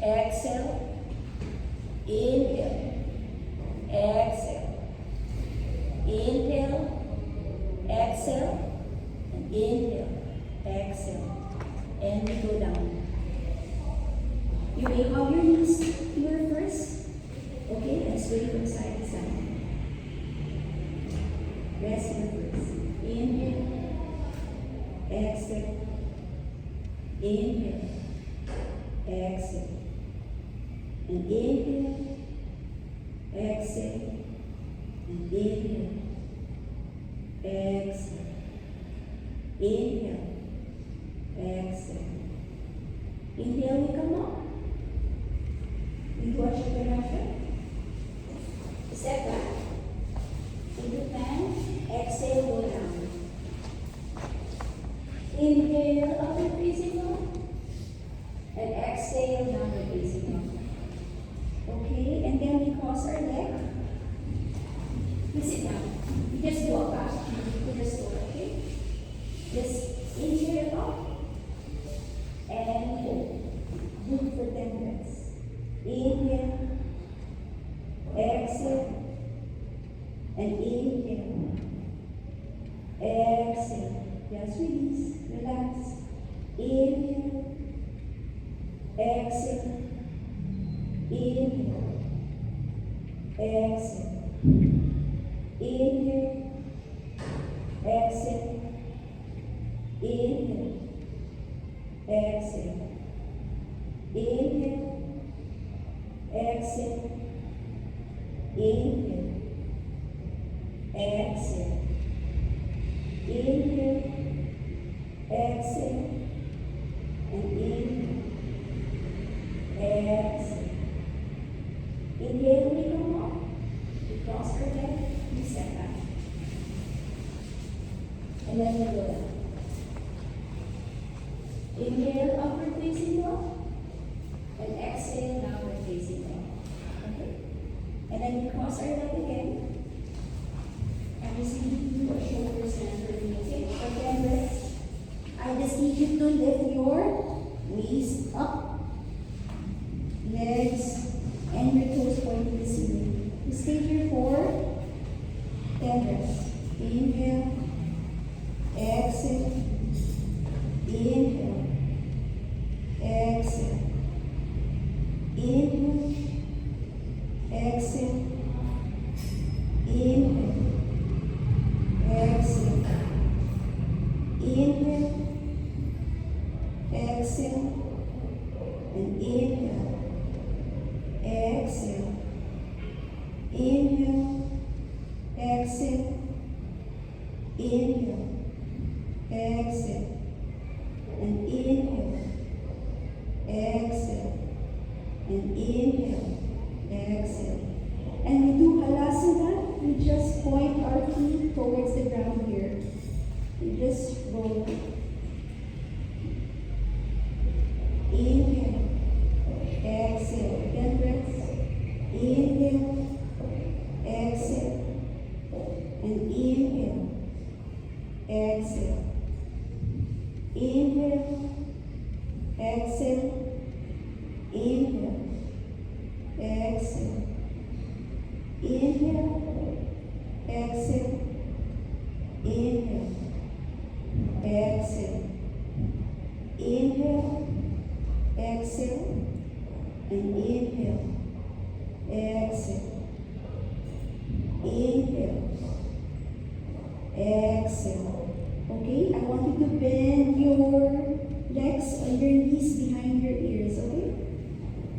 Exhale. Inhale. Exhale. Inhale. Exhale. And inhale. Exhale. And we go down. You may hug your knees here first. Okay, and sway from side to side. Rest here first. Inhale. Exhale. Inhale. Exhale. And inhale. Exhale. And inhale. Exhale. Inhale. Exhale. Inhale, we come up. We do our Chaturanga. Step back. Into plank. Exhale, go down. Inhale, upward facing dog. And exhale, downward facing dog. Okay, and then we cross our leg. We sit down. We just walk back to the store, okay? Just inhale up. And hold. Hold for 10 breaths. Inhale. Exhale. And inhale. Exhale. Just release. Relax. Inhale. Exhale. Inhale. Exhale. Inhale. Exhale. Inhale. Exhale. Inhale. Exhale. Inhale. Exhale. Inhale. Exhale. And inhale. Exhale. Inhale, we come up. We cross our leg. We step back. And then we go down. Inhale, upward facing dog. And exhale, downward facing dog. Okay? And then we cross our leg again. And we see your shoulders and underneath. For 10 breaths. I just need you to lift your knees up, legs, and your toes point to the ceiling. You stay here for 10 breaths. Inhale. Exhale. Inhale. Exhale. Inhale. Exhale. Inhale. Exhale. Inhale. Exhale. And inhale. Exhale. Inhale. Exhale. Inhale. Exhale. And inhale. Exhale. And inhale. Exhale. And we do Halasana. We just point our feet towards the ground here. We just roll. Inhale. Exhale. 10 breaths. Inhale. Exhale. And inhale. Exhale. Inhale. Exhale. Inhale. Exhale. Inhale, exhale, inhale, exhale, inhale, exhale, and inhale, exhale, inhale, exhale. Okay, I want you to bend your legs on your knees behind your ears, okay?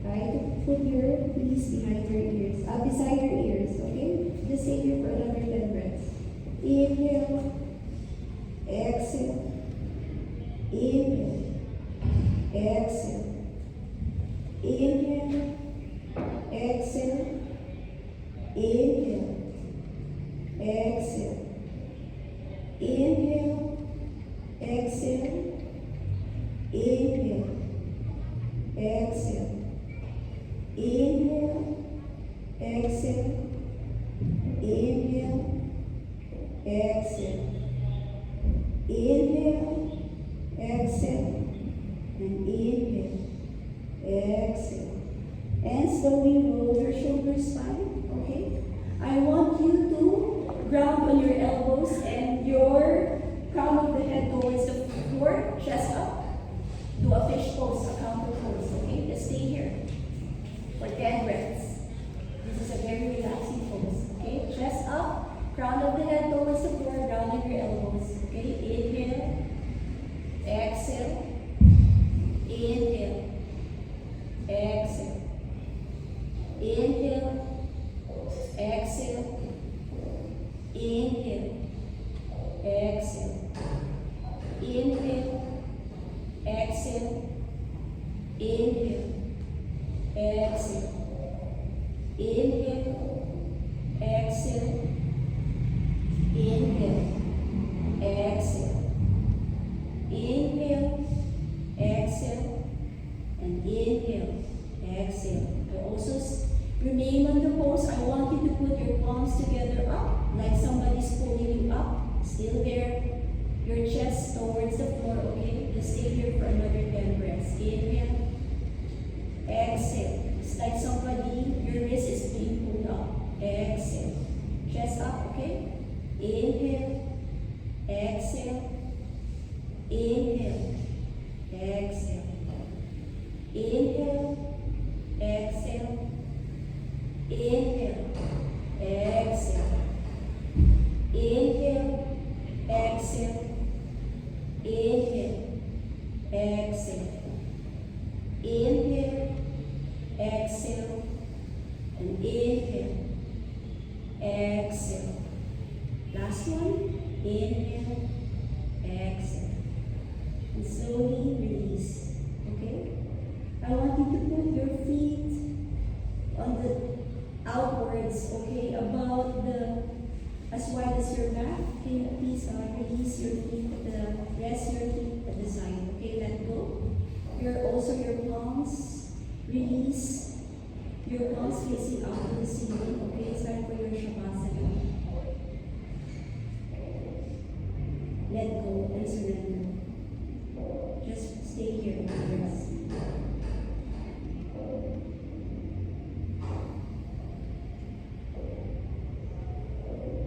Try to put your knees behind your ears, beside your ears, okay? Just stay here for another 10 breaths. Inhale, exhale, inhale, exhale, inhale, exhale, inhale, exhale, inhale, exhale, inhale, exhale, inhale, exhale, inhale, exhale, inhale, exhale, and inhale, exhale. And slowly roll your shoulders fine, okay? I want you to ground on your elbows and your crown of the head towards the floor, chest up. Do a fish pose, a counter pose, okay? Just stay here for 10 breaths. This is a very relaxing pose, okay? Chest up, crown of the head towards the floor, ground on your elbows, okay? Inhale, exhale, inhale, exhale, inhale, exhale, inhale, exhale, inhale, exhale, inhale, exhale, inhale, exhale, inhale, exhale, inhale, exhale, and inhale, exhale. I also remain on the pose. I want you to put your palms together up, like somebody's pulling you up. Still there. Your chest towards the floor, okay? Just stay here for another 10 breaths. Inhale, exhale. It's like somebody, your wrist is being pulled up. Exhale. Chest up, okay? Inhale, exhale, inhale, exhale, inhale, exhale, inhale, exhale, inhale, exhale, inhale, exhale, inhale, exhale, and inhale, exhale. Last one, inhale, exhale, and slowly release, okay? I want you to put your feet on the outwards, okay, about as wide as your back. Can you please release your feet rest your feet at the side, okay? Let go. Your palms, release. Your palms facing out to the ceiling, okay? It's time for your Shavasana. Let go and surrender. Just stay here and rest.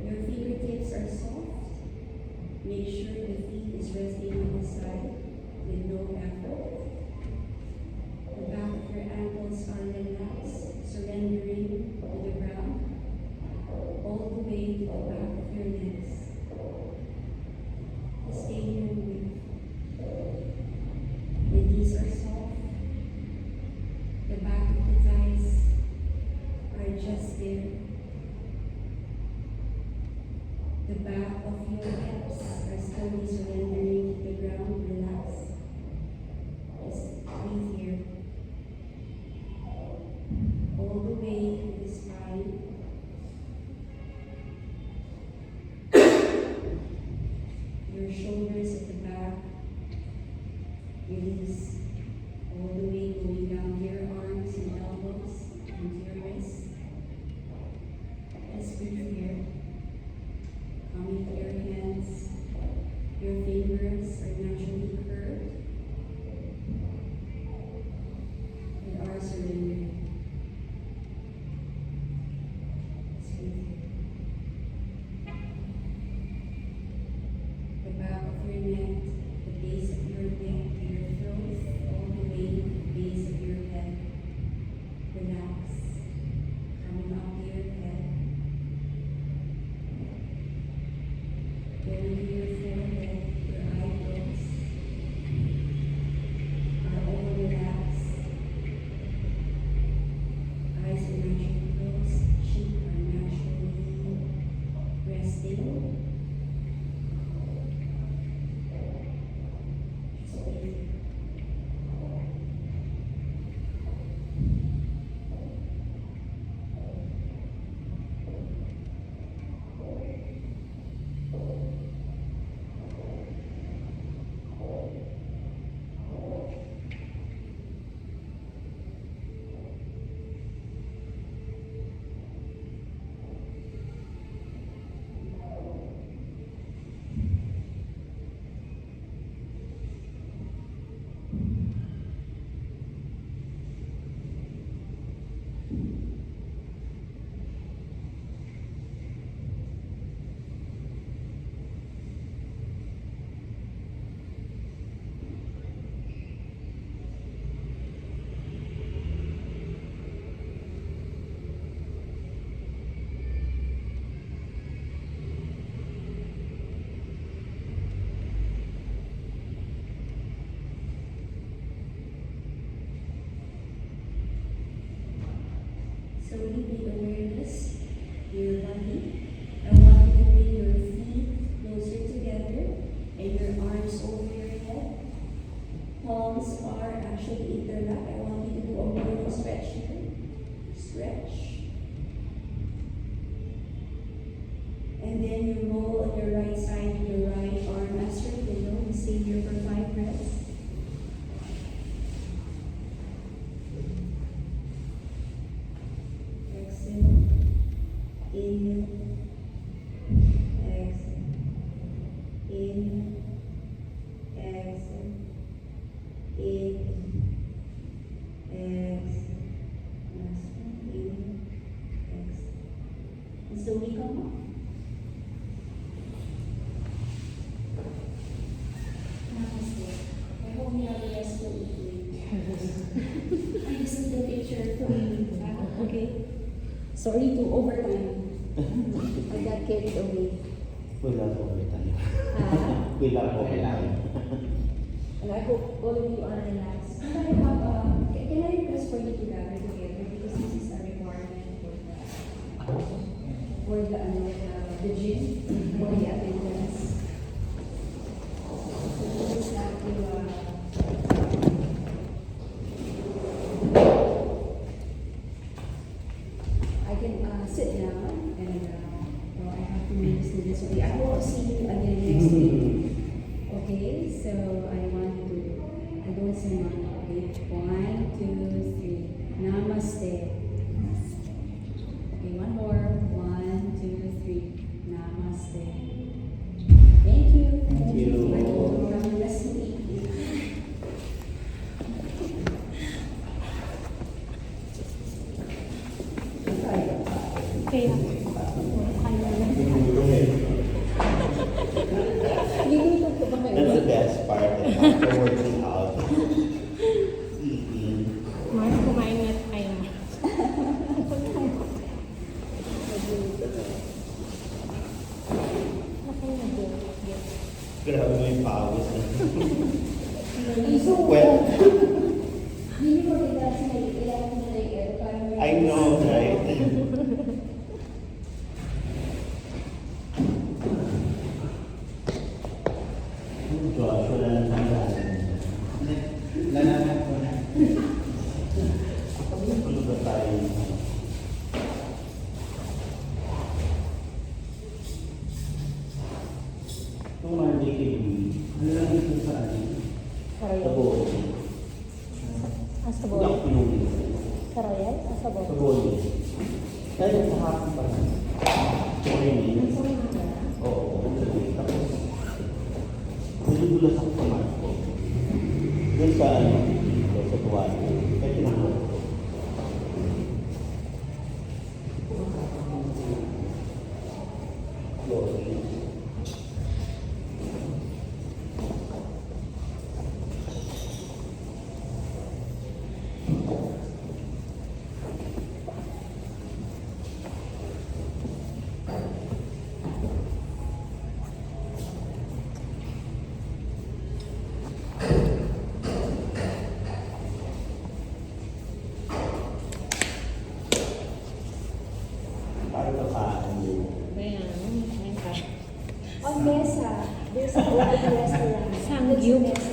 Your fingertips are soft. Make sure the feet is resting on the side with no effort. The back of your ankles are relaxed, surrendering to the ground, all the way to the back of your legs. Just stay here and breathe. The knees are soft, Slowly bring awareness to your body. I want you to bring your feet closer together and your arms over your head. Palms are actually interlocked. I want you to do a beautiful stretch here. Stretch. And then you roll on your right side with your right arm as your pillow. We stay here for 5 breaths. Exhale. Inhale. Exhale. Inhale. Exhale. Inhale. Exhale. Last one. Inhale. Exhale. And slowly come up. Namaste. I hope you have a restful evening. I just need a picture from you. Okay? Sorry to overtime. I got carried away. Wala po overtime. Ah, Wala po overtime. and I hope all of you are relaxed. Can I have can I request for you to gather together because this is a requirement for the gym, for the attendance. So you just have to I can sit down and well, I have to make this way. I will see you again next week. Okay, so I don't say one. Okay, 1, 2, 3. Namaste. Okay, one more. 1, 2, 3. Namaste. Thank you. Thank you. I hope you have a blessed week. Kaya, Ginutom ko ba kayo? That's the best part. After working out, eating. Mars, kumain na tayo. Grabe mo yung pawis. It's so wet. Hindi mo rin kasi naiilang na layer para may- I know, right? Oh gosh, wala na nalaman. Lalaman ko na. Ano ba tayo? Kung Monday kayo, ano lang ito sa akin? Sa Royal. buo. Sa Hindi ako pinuli. Sa Royal? Sa Sa Boy? buo. Dahil sa hapon pa lang. Training. Oo, tapos nilibulas ako sa Marco. Doon sa dito, sa tuwali. Kaya tinanggap ko. Glory. Para kakaan yun. Kaya, kain ka. On Mesa, there's a open restaurant. Samgyup. There's a Mesa.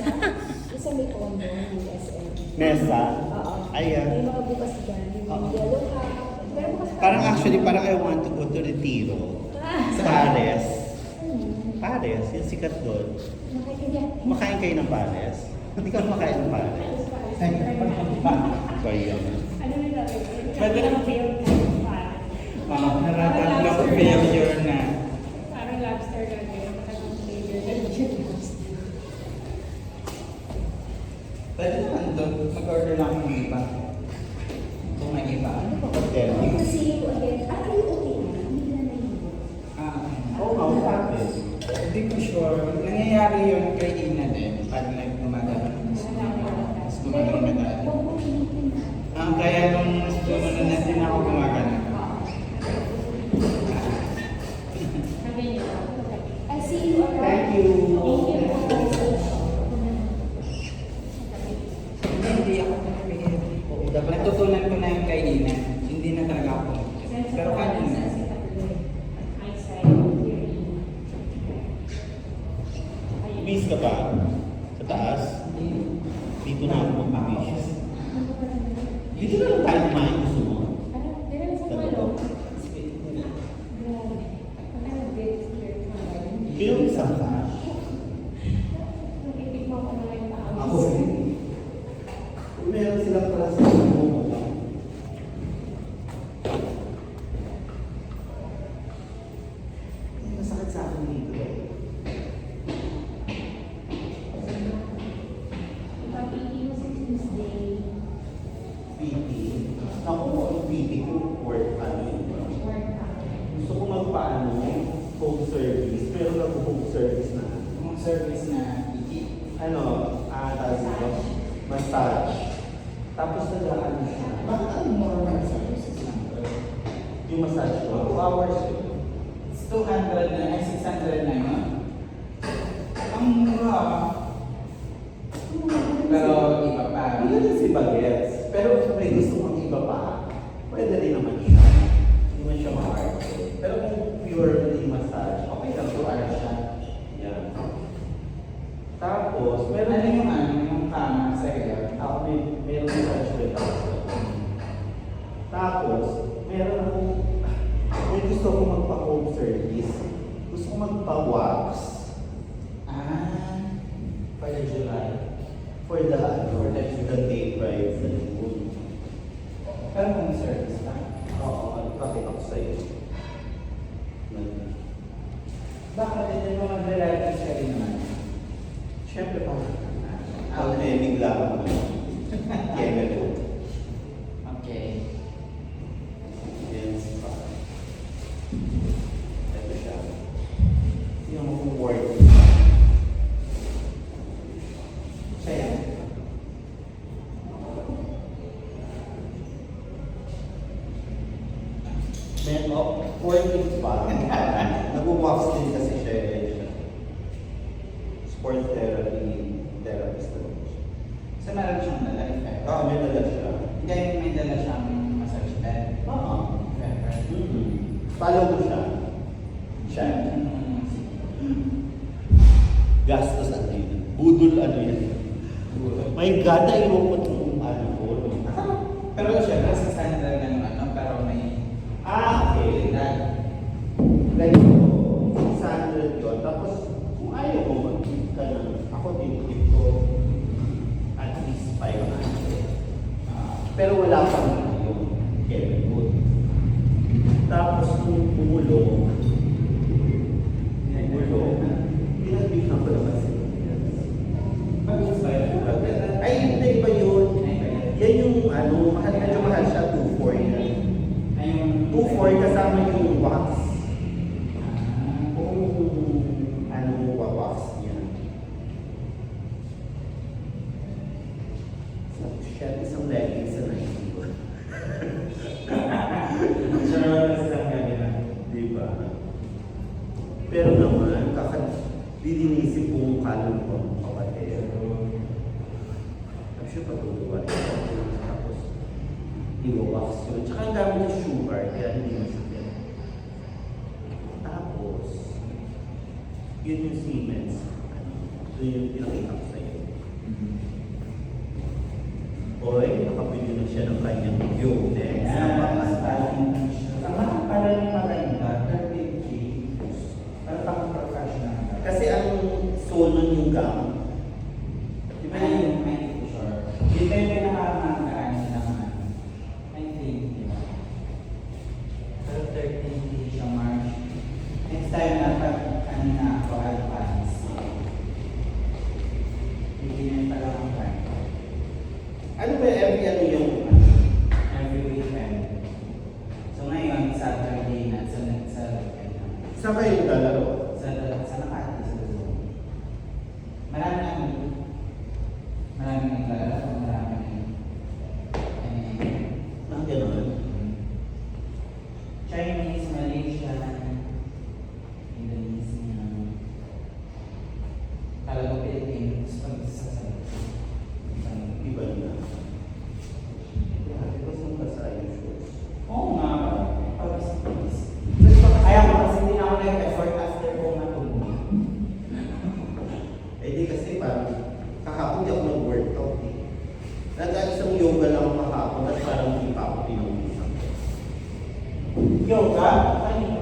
Isa may condo ng SM. Mesa? Oo. Ayan. May mga bukas dyan. Yung Oo. yellow cup. Pero bukas pa. Parang actually, parang I want to go to Retiro. Sa Pares. Pares, yung sikat doon. Nakikigyan. Makain kayo ng Pares. Hindi ka makain ng Pares. So, yun. Ano na gagawin? Pwede naman failed Natatlong failure na. Parang lobster gagawin. Parang failure. Pwede naman doon. Mag-order lang ng iba. Kung may iba. Hotel. Kasi you again. Are you okay na? Hindi na naiibo. Oo nga, what happened? Hindi ko sure. Nangyayari yung kay Ina din pag nagmamagano. Mas gumagano na dati. Huwag mo pilitin na. Kaya nung sumunod na din ako gumagano. I see you around. Thank you. Hindi ako natutunan ko na yung kay Ina. Hindi na talaga ako Masakit sa akin dito. Ipapili mo sa Tuesday. PT. Ako mo, yung PT ko, work ano yun. Workout. Gusto ko magpaano, home service. Pero ako home service na. Yung service na iki. Ano, tawag dito, massage. Tapos nag-ano siya. Bakit ang normal services lang? Yung massage ko, 2 hours yun. It's 200 na, ay 600 na yun. Ang mura. Pero iba pa. Ano din si Bagets? Pero kung may gusto mong iba pa, pwede rin naman siya. Hindi man siya ma-arte. Pero kung purely massage, okay lang, 2 hours siya. Yan. Tapos, meron Ano din yung kama sa iyo? ako meron massage ulit ako. Tapos, meron akong, may gusto ko magpa-home service. Gusto ko magpa-wax Ah, for the July. For the, the date right sa June. pero kung service pa. Oo, pakita ko sa'yo. Bakit ito yung mga relatives ka rin naman? Siyempre pa. Ako na yung bigla ako. Kaya ko. Okay. Yes, pa. Ito siya. Yung kung work. Kaya, Men of working pa. Nag-wax din kasi siya. Sports therapist na rin siya. so meron siyang dala effect. Oo, may dala siya. Hindi, may dala siyang massage bed. Oo. Pepper. Follow ko siya. Siya. Gastos ano yun. Budol ano yun. My God, naiwan ko itong ano ko. Pero syempre, sa standard ng ano, pero may Okay. dagdag. Ganito, 600 yun. Tapos, kung ayaw mo mag-give ka ng, ako din-give ko at least 500. Pero wala pa naman yung Kevin Wood. Tapos, kung bumulong, pinag-give ko naman sila. Ay, hindi ba yun? Yan yung ano, medyo mahal siya, 2.4 yan. Ay, yung 2.4 kasama yung wax. Kung ano wax niya. Siya isang leggings sa 90 ko. Diba? Pero naman, didinisin po yung kanon ko, kapatid. I'm sure patutuwa rin. Tapos, i-wax yun. Tsaka ang dami ng sugar, kaya hindi masakit. Tapos, yun yung Siemens. Yun yung pinakita ko sa'yo. Oy, nakabili na siya ng kanyang Yonex. Parang maganda, 30K. Parang pang-professional. Kasi ang soul nun yung gum. Di ba yun? May sure. Depende na nakakakaan ng ano. I think, di ba? Pero 30K siya March. Next time na pag ano na ako, advance. Hindi na pala ang time. Ano ba every ano yung Every weekend. So ngayon, Saturday na, sa weekend na. saan kayo naglalaro? Sa Makati, sa Luzon. Marami naglalaro, marami Ah, gano'n. Chinese, Malaysian, Indonesian, talaga Philippines, pag sa Iba na. Ate ko saan ka sa ayun shows? Oo nga, ayaw ko kasi hindi na ako nag-effort after ko matulog. Eh di kasi parang kahapon di ako nag-workout eh. Nag-isang yoga lang ako kahapon at parang hindi pa ako pinumisan. Yoga? Ano